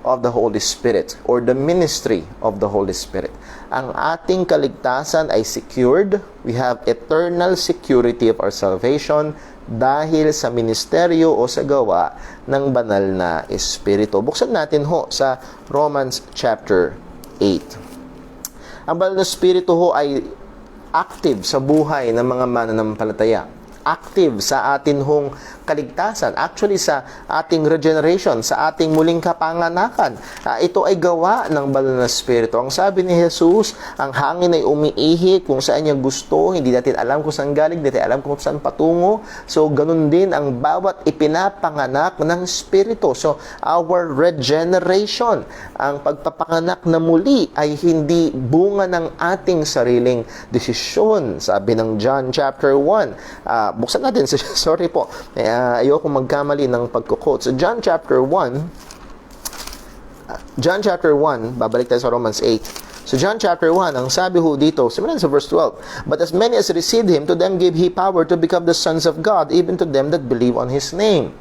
of the Holy Spirit or the ministry of the Holy Spirit. ang ating kaligtasan ay secured. We have eternal security of our salvation dahil sa ministeryo o sa gawa ng banal na Espiritu. Buksan natin ho sa Romans chapter 8. Ang banal na Espiritu ho ay active sa buhay ng mga mananampalataya. Active sa atin hong kaligtasan. Actually, sa ating regeneration, sa ating muling kapanganakan. Ito ay gawa ng banal na Espiritu. Ang sabi ni Jesus, ang hangin ay umiihi kung saan niya gusto. Hindi natin alam kung saan galing, hindi natin alam kung saan patungo. So, ganun din ang bawat ipinapanganak ng Espiritu. So, our regeneration, ang pagpapanganak na muli ay hindi bunga ng ating sariling desisyon. Sabi ng John chapter 1, buksan natin, sorry po, ayoko magkamali ng pagkukot. So, John chapter 1, babalik tayo sa Romans 8. So, John chapter 1, ang sabi ho dito, simulan sa verse 12, but as many as received Him, to them gave He power to become the sons of God, even to them that believe on His name.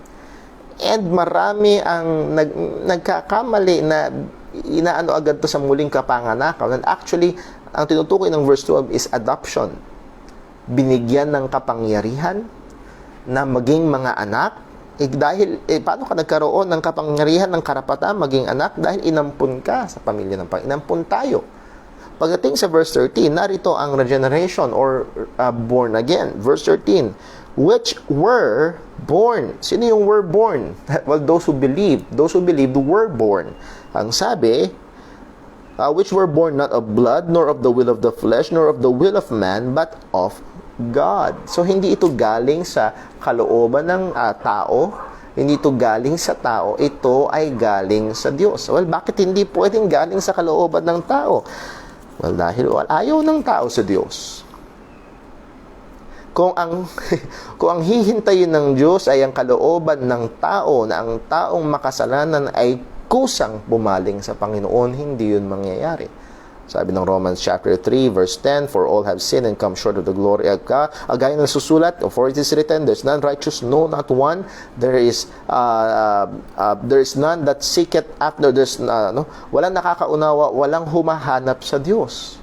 And marami ang nagkakamali na inaano agad to sa muling kapanganakan. And actually, ang tinutukoy ng verse 12 is adoption. Binigyan ng kapangyarihan na maging mga anak. Paano ka nagkaroon ng kapangyarihan ng karapatan maging anak? Dahil inampun ka sa pamilya ng Panginoon. Inampun tayo. Pagdating sa verse 13, narito ang regeneration or born again. Verse 13, which were born. Sino yung were born? Well, those who believed were born. Ang sabi, which were born not of blood, nor of the will of the flesh, nor of the will of man, but of God. So, hindi ito galing sa kalooban ng tao. Hindi ito galing sa tao. Ito ay galing sa Diyos. Well, bakit hindi pwedeng galing sa kalooban ng tao? Well, dahil ayaw ng tao sa Diyos. Kung ang hihintayin ng Diyos ay ang kalooban ng tao, na ang taong makasalanan ay kusang bumaling sa Panginoon, hindi yun mangyayari. Sabi ng Romans chapter 3 verse 10, for all have sinned and come short of the glory of God. Gaya ng susulat, for it is written, there's none righteous, no, not one. There is none that seeketh after. Walang nakakaunawa, walang humahanap sa Diyos.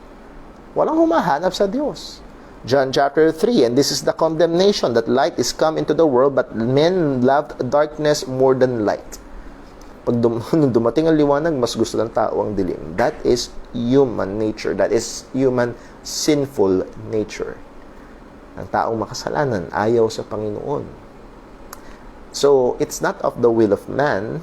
Walang humahanap sa Diyos. John chapter 3, and this is the condemnation, that light is come into the world, but men loved darkness more than light. Pag dumating ang liwanag, mas gusto ng tao ang dilim. That is human nature. That is human sinful nature. Ang taong makasalanan, ayaw sa Panginoon. So, it's not of the will of man,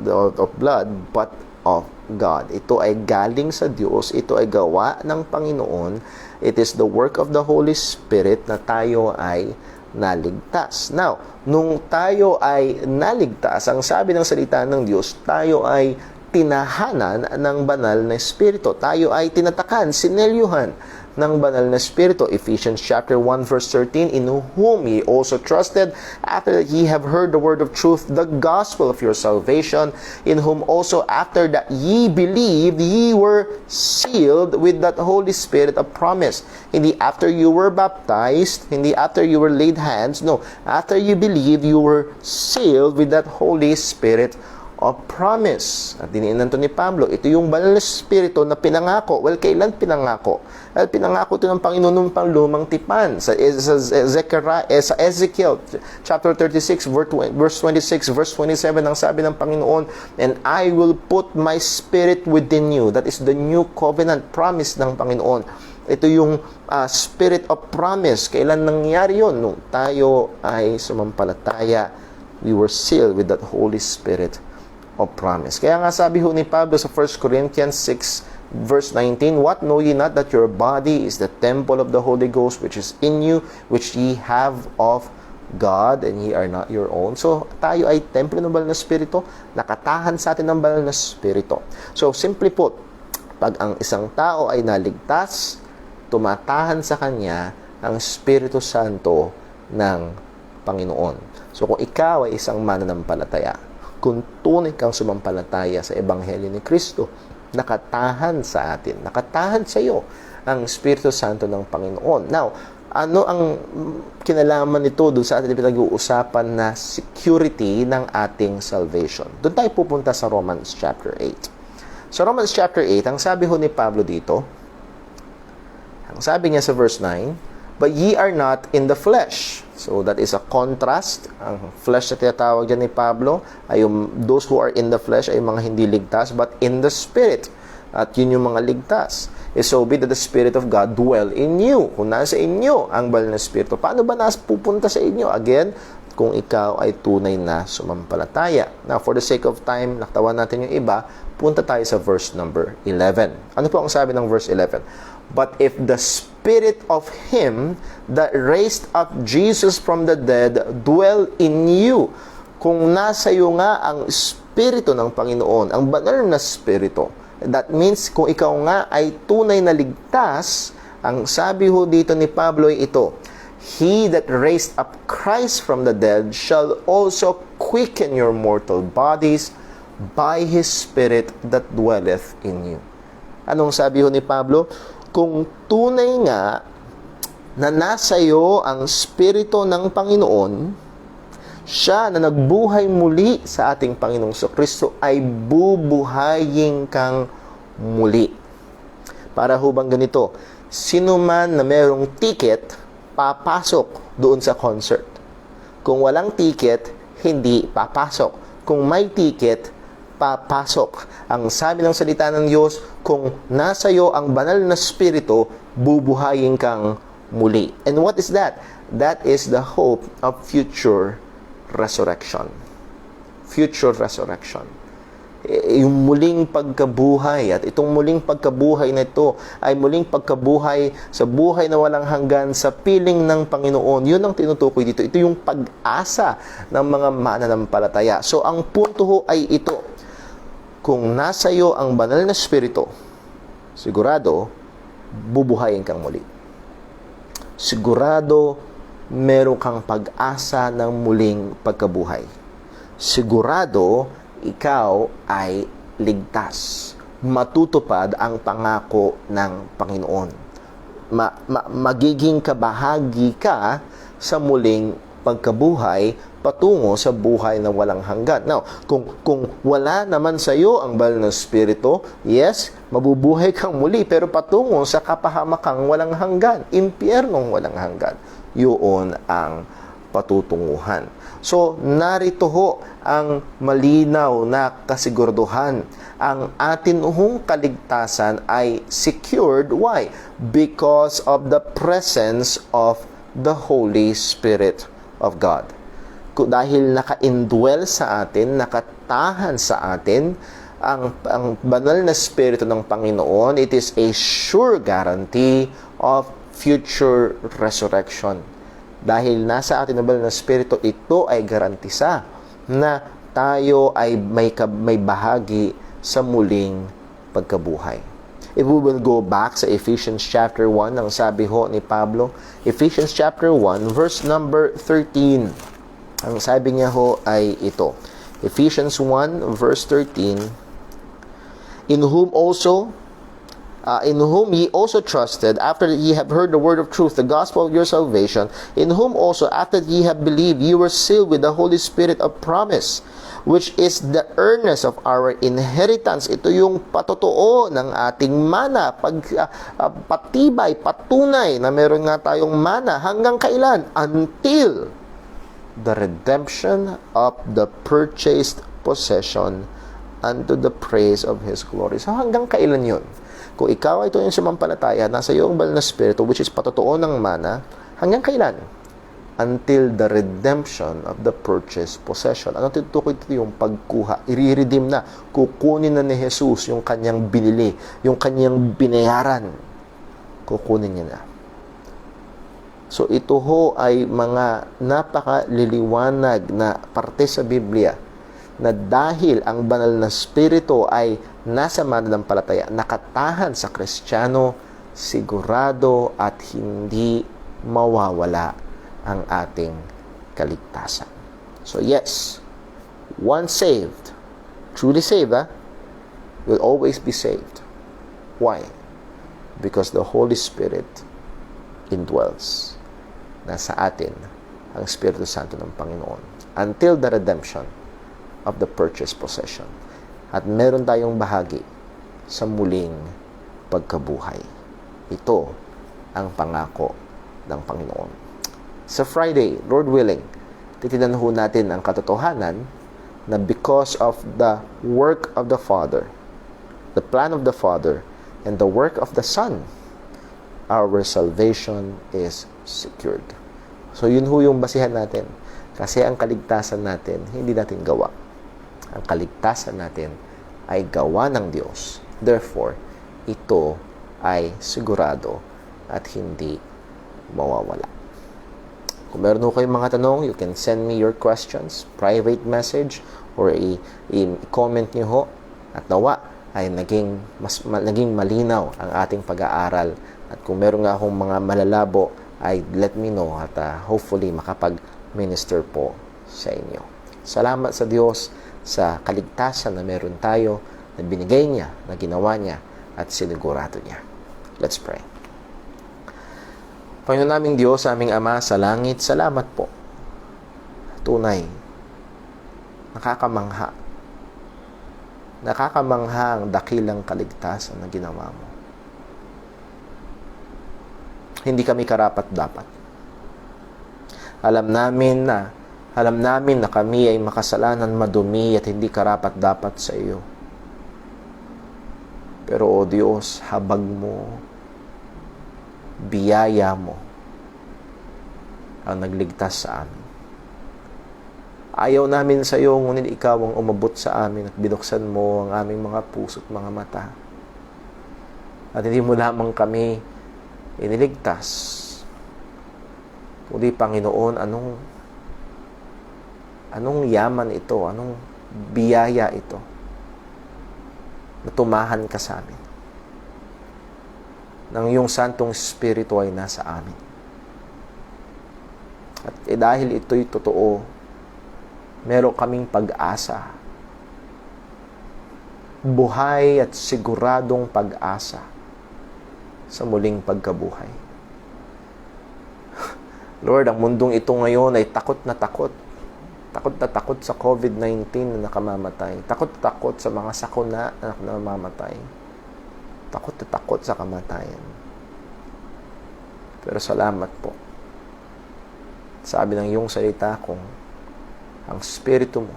of blood, but of God. Ito ay galing sa Diyos. Ito ay gawa ng Panginoon. It is the work of the Holy Spirit na tayo ay naligtas. Now, nung tayo ay naligtas, ang sabi ng salita ng Diyos, tayo ay tinahanan ng banal na Espiritu. Tayo ay tinatakan, sinelyuhan ng banal na Espiritu. Ephesians chapter 1 verse 13, in whom ye also trusted, after that ye have heard the word of truth, the gospel of your salvation, in whom also after that ye believed, ye were sealed with that Holy Spirit of promise. Hindi after you were baptized, hindi after you were laid hands, no, after you believed, you were sealed with that Holy Spirit of promise. At diniinan to ni Pablo, ito yung banal na Espiritu na pinangako. Well, kailan pinangako? Well, pinangako ito ng Panginoon nung panglumang tipan. Sa Ezekiel chapter 36, verse 26, verse 27, ang sabi ng Panginoon, and I will put my Spirit within you. That is the new covenant promise ng Panginoon. Ito yung Spirit of promise. Kailan nangyari yun? Nung tayo ay sumampalataya, we were sealed with that Holy Spirit of promise. Kaya nga sabi ho ni Pablo sa 1 Corinthians 6 verse 19, what know ye not that your body is the temple of the Holy Ghost which is in you, which ye have of God, and ye are not your own. So tayo ay templo ng banal na Espiritu, nakatahan sa atin ng banal na Espiritu. So simply put, pag ang isang tao ay naligtas, tumatahan sa kanya ang Espiritu Santo ng Panginoon. So kung ikaw ay isang mananampalataya, kung tunay kang sumampalataya sa Ebanghelyo ni Kristo, nakatahan sa atin, nakatahan sa iyo ang Espiritu Santo ng Panginoon. Now, ano ang kinalaman nito doon sa ating pinag-uusapan na security ng ating salvation? Doon tayo pupunta sa Romans chapter 8. Sa Romans chapter 8, ang sabi ho ni Pablo dito, Ang sabi niya sa verse 9, but ye are not in the flesh. So that is a contrast. Ang flesh na tinatawag dyan ni Pablo ay those who are in the flesh ay mga hindi ligtas, but in the Spirit. At yun yung mga ligtas. So be that the Spirit of God dwell in you. Kung nasa inyo ang banal na Espiritu, paano ba pupunta sa inyo? Again, kung ikaw ay tunay na sumampalataya. Now, for the sake of time, naktawan natin yung iba, punta tayo sa verse number 11. Ano po ang sabi ng verse 11? But if the Spirit of Him that raised up Jesus from the dead dwell in you, kung nasa iyo nga ang Espiritu ng Panginoon, ang banal na Espiritu, that means kung ikaw nga ay tunay na ligtas, ang sabi ho dito ni Pablo ay ito, He that raised up Christ from the dead shall also quicken your mortal bodies by His Spirit that dwelleth in you. Anong sabi ho ni Pablo? Kung tunay nga na nasa iyo ang Espiritu ng Panginoon, siya na nagbuhay muli sa ating Panginoong Kristo ay bubuhayin kang muli. Para hubang ganito, sino man na merong ticket, papasok doon sa concert. Kung walang ticket, hindi papasok. Kung may ticket, papasok. Ang sabi ng salita ng Diyos, kung nasa iyo ang banal na Espiritu, bubuhayin kang muli. And what is that? That is the hope of future resurrection. Future resurrection. Yung muling pagkabuhay, at itong muling pagkabuhay na ito ay muling pagkabuhay sa buhay na walang hanggan sa piling ng Panginoon. Yun ang tinutukoy dito. Ito yung pag-asa ng mga mananampalataya. So ang punto ho ay ito. Kung nasa iyo ang banal na Espiritu, sigurado bubuhayin kang muli. Sigurado meron kang pag-asa ng muling pagkabuhay. Sigurado, ikaw ay ligtas. Matutupad ang pangako ng Panginoon. Magiging kabahagi ka sa muling pagkabuhay patungo sa buhay na walang hanggan. Now, kung wala naman sa iyo ang banal na Espiritu, yes, mabubuhay kang muli, pero patungo sa kapahamakang walang hanggan, impyernong walang hanggan. Yun ang patutunguhan. So, narito ho ang malinaw na kasiguraduhan. Ang atin hong kaligtasan ay secured. Why? Because of the presence of the Holy Spirit of God. Dahil naka-indwell sa atin, nakatahan sa atin, ang banal na Espiritu ng Panginoon, it is a sure guarantee of future resurrection. Dahil nasa atin ang banal na Espiritu, ito ay garantisa na tayo ay may bahagi sa muling pagkabuhay. If we will go back sa Ephesians chapter 1, ang sabi ho ni Pablo, Ephesians chapter 1, verse number 13. Ang sabi niya ho ay ito. Ephesians 1, verse 13, in whom ye also trusted, after ye have heard the word of truth, the gospel of your salvation, in whom also, after ye have believed, ye were sealed with the Holy Spirit of promise, which is the earnest of our inheritance. Ito yung patotoo ng ating mana, patibay, patunay na meron nga tayong mana. Hanggang kailan? Until the redemption of the purchased possession unto the praise of His glory. So hanggang kailan yun? Kung ikaw ay tunay sumampalataya, nasa iyo ang banal na Espiritu, which is patotoo ng mana, hanggang kailan? Until the redemption of the purchased possession. Ano tutukoy ito? Yung pagkuha. I-redeem na. Kukunin na ni Jesus yung kanyang binili, yung kanyang binayaran. Kukunin niya na. So ito ho ay mga napakaliliwanag na parte sa Biblia na dahil ang banal na Espiritu ay nasa mananampalataya, nakatahan sa Kristiyano, sigurado at hindi mawawala ang ating kaligtasan. So yes, once saved, truly saved, will always be saved. Why? Because the Holy Spirit indwells. Nasa atin ang Espiritu Santo ng Panginoon until the redemption of the purchased possession. At meron tayong bahagi sa muling pagkabuhay. Ito ang pangako ng Panginoon. Sa Friday, Lord willing, titinan ho natin ang katotohanan na because of the work of the Father, the plan of the Father, and the work of the Son, our salvation is secured. So yun ho yung basihan natin. Kasi ang kaligtasan natin, hindi natin gawa. Ang kaligtasan natin ay gawa ng Diyos. Therefore, ito ay sigurado at hindi mawawala. Kung meron ho kayong mga tanong, you can send me your questions, private message, or i-comment nyo ho. At nawa ay naging malinaw ang ating pag-aaral. At kung meron nga akong mga malalabo, ay let me know at hopefully makapag-minister po sa inyo. Salamat sa Diyos sa kaligtasan na meron tayo, na binigay niya, na ginawa niya, at sinigurado niya. Let's pray. Panginoon naming Diyos, aming Ama sa langit, salamat po. Tunay, nakakamangha. Nakakamangha ang dakilang kaligtasan na ginawa mo. Hindi kami karapat-dapat. Alam namin na kami ay makasalanan, madumi at hindi karapat-dapat sa iyo. Pero o Diyos, habag mo, biyaya mo ang nagligtas sa amin. Ayaw namin sa iyo, ngunit ikaw ang umabot sa amin at binuksan mo ang aming mga puso at mga mata. At hindi mo lamang kami iniligtas, kundi Panginoon, anong yaman ito, anong biyaya ito na tumahan ka sa amin nang iyong Santong Espiritu ay nasa amin. At dahil ito'y totoo, meron kaming pag-asa, buhay at siguradong pag-asa sa muling pagkabuhay. Lord, ang mundong ito ngayon ay takot na takot. Takot na takot sa COVID-19 na nakamamatay. Takot na takot sa mga sakuna na namamatay. Takot na takot sa kamatayan. Pero salamat po. Sabi ng iyong salita kung ang Espiritu mo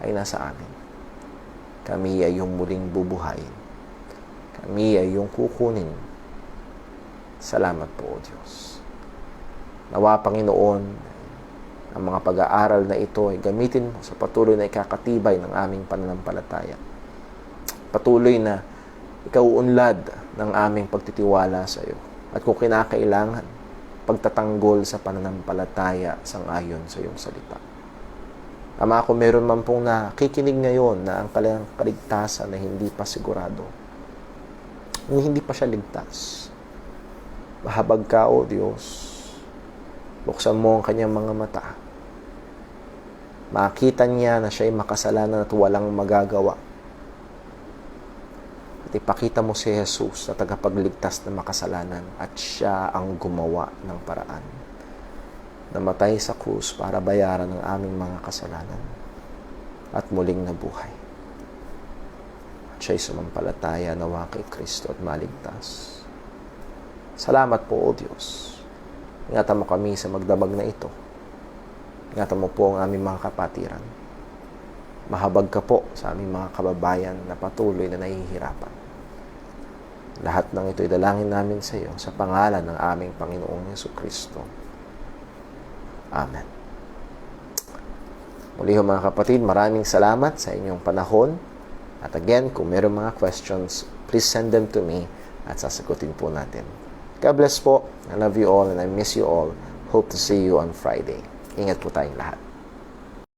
ay nasa amin, kami ay iyong muling bubuhayin. Kami ay iyong kukunin. Salamat po, O Diyos. Nawa, Panginoon, ang mga pag-aaral na ito ay gamitin mo sa patuloy na ikakatibay ng aming pananampalataya. Patuloy na ikaw unlad ng aming pagtitiwala sa iyo. At kung kinakailangan, pagtatanggol sa pananampalataya sang-ayon sa iyong salita. Ama, kung meron man pong nakikinig ngayon na ang kanilang kaligtasan na hindi pa sigurado, hindi pa siya ligtas, mahabag ka, O Diyos. Buksan mo ang kanyang mga mata. Makita niya na siya ay makasalanan at walang magagawa. At ipakita mo si Jesus na tagapagligtas ng makasalanan at siya ang gumawa ng paraan. Namatay sa krus para bayaran ang aming mga kasalanan at muling nabuhay. At siya'y sumampalataya nawa kay Kristo at maligtas. Salamat po, O Diyos. Ingatan mo kami sa magdamag na ito. Ingatan mo po ang aming mga kapatiran. Mahabag ka po sa aming mga kababayan na patuloy na nahihirapan. Lahat ng ito idalangin namin sa iyo sa pangalan ng aming Panginoong Jesucristo. Amen. Muli ho mga kapatid, maraming salamat sa inyong panahon. At again, kung meron mga questions, please send them to me at sasagutin po natin. God bless po. I love you all and I miss you all. Hope to see you on Friday. Ingat po tayong lahat.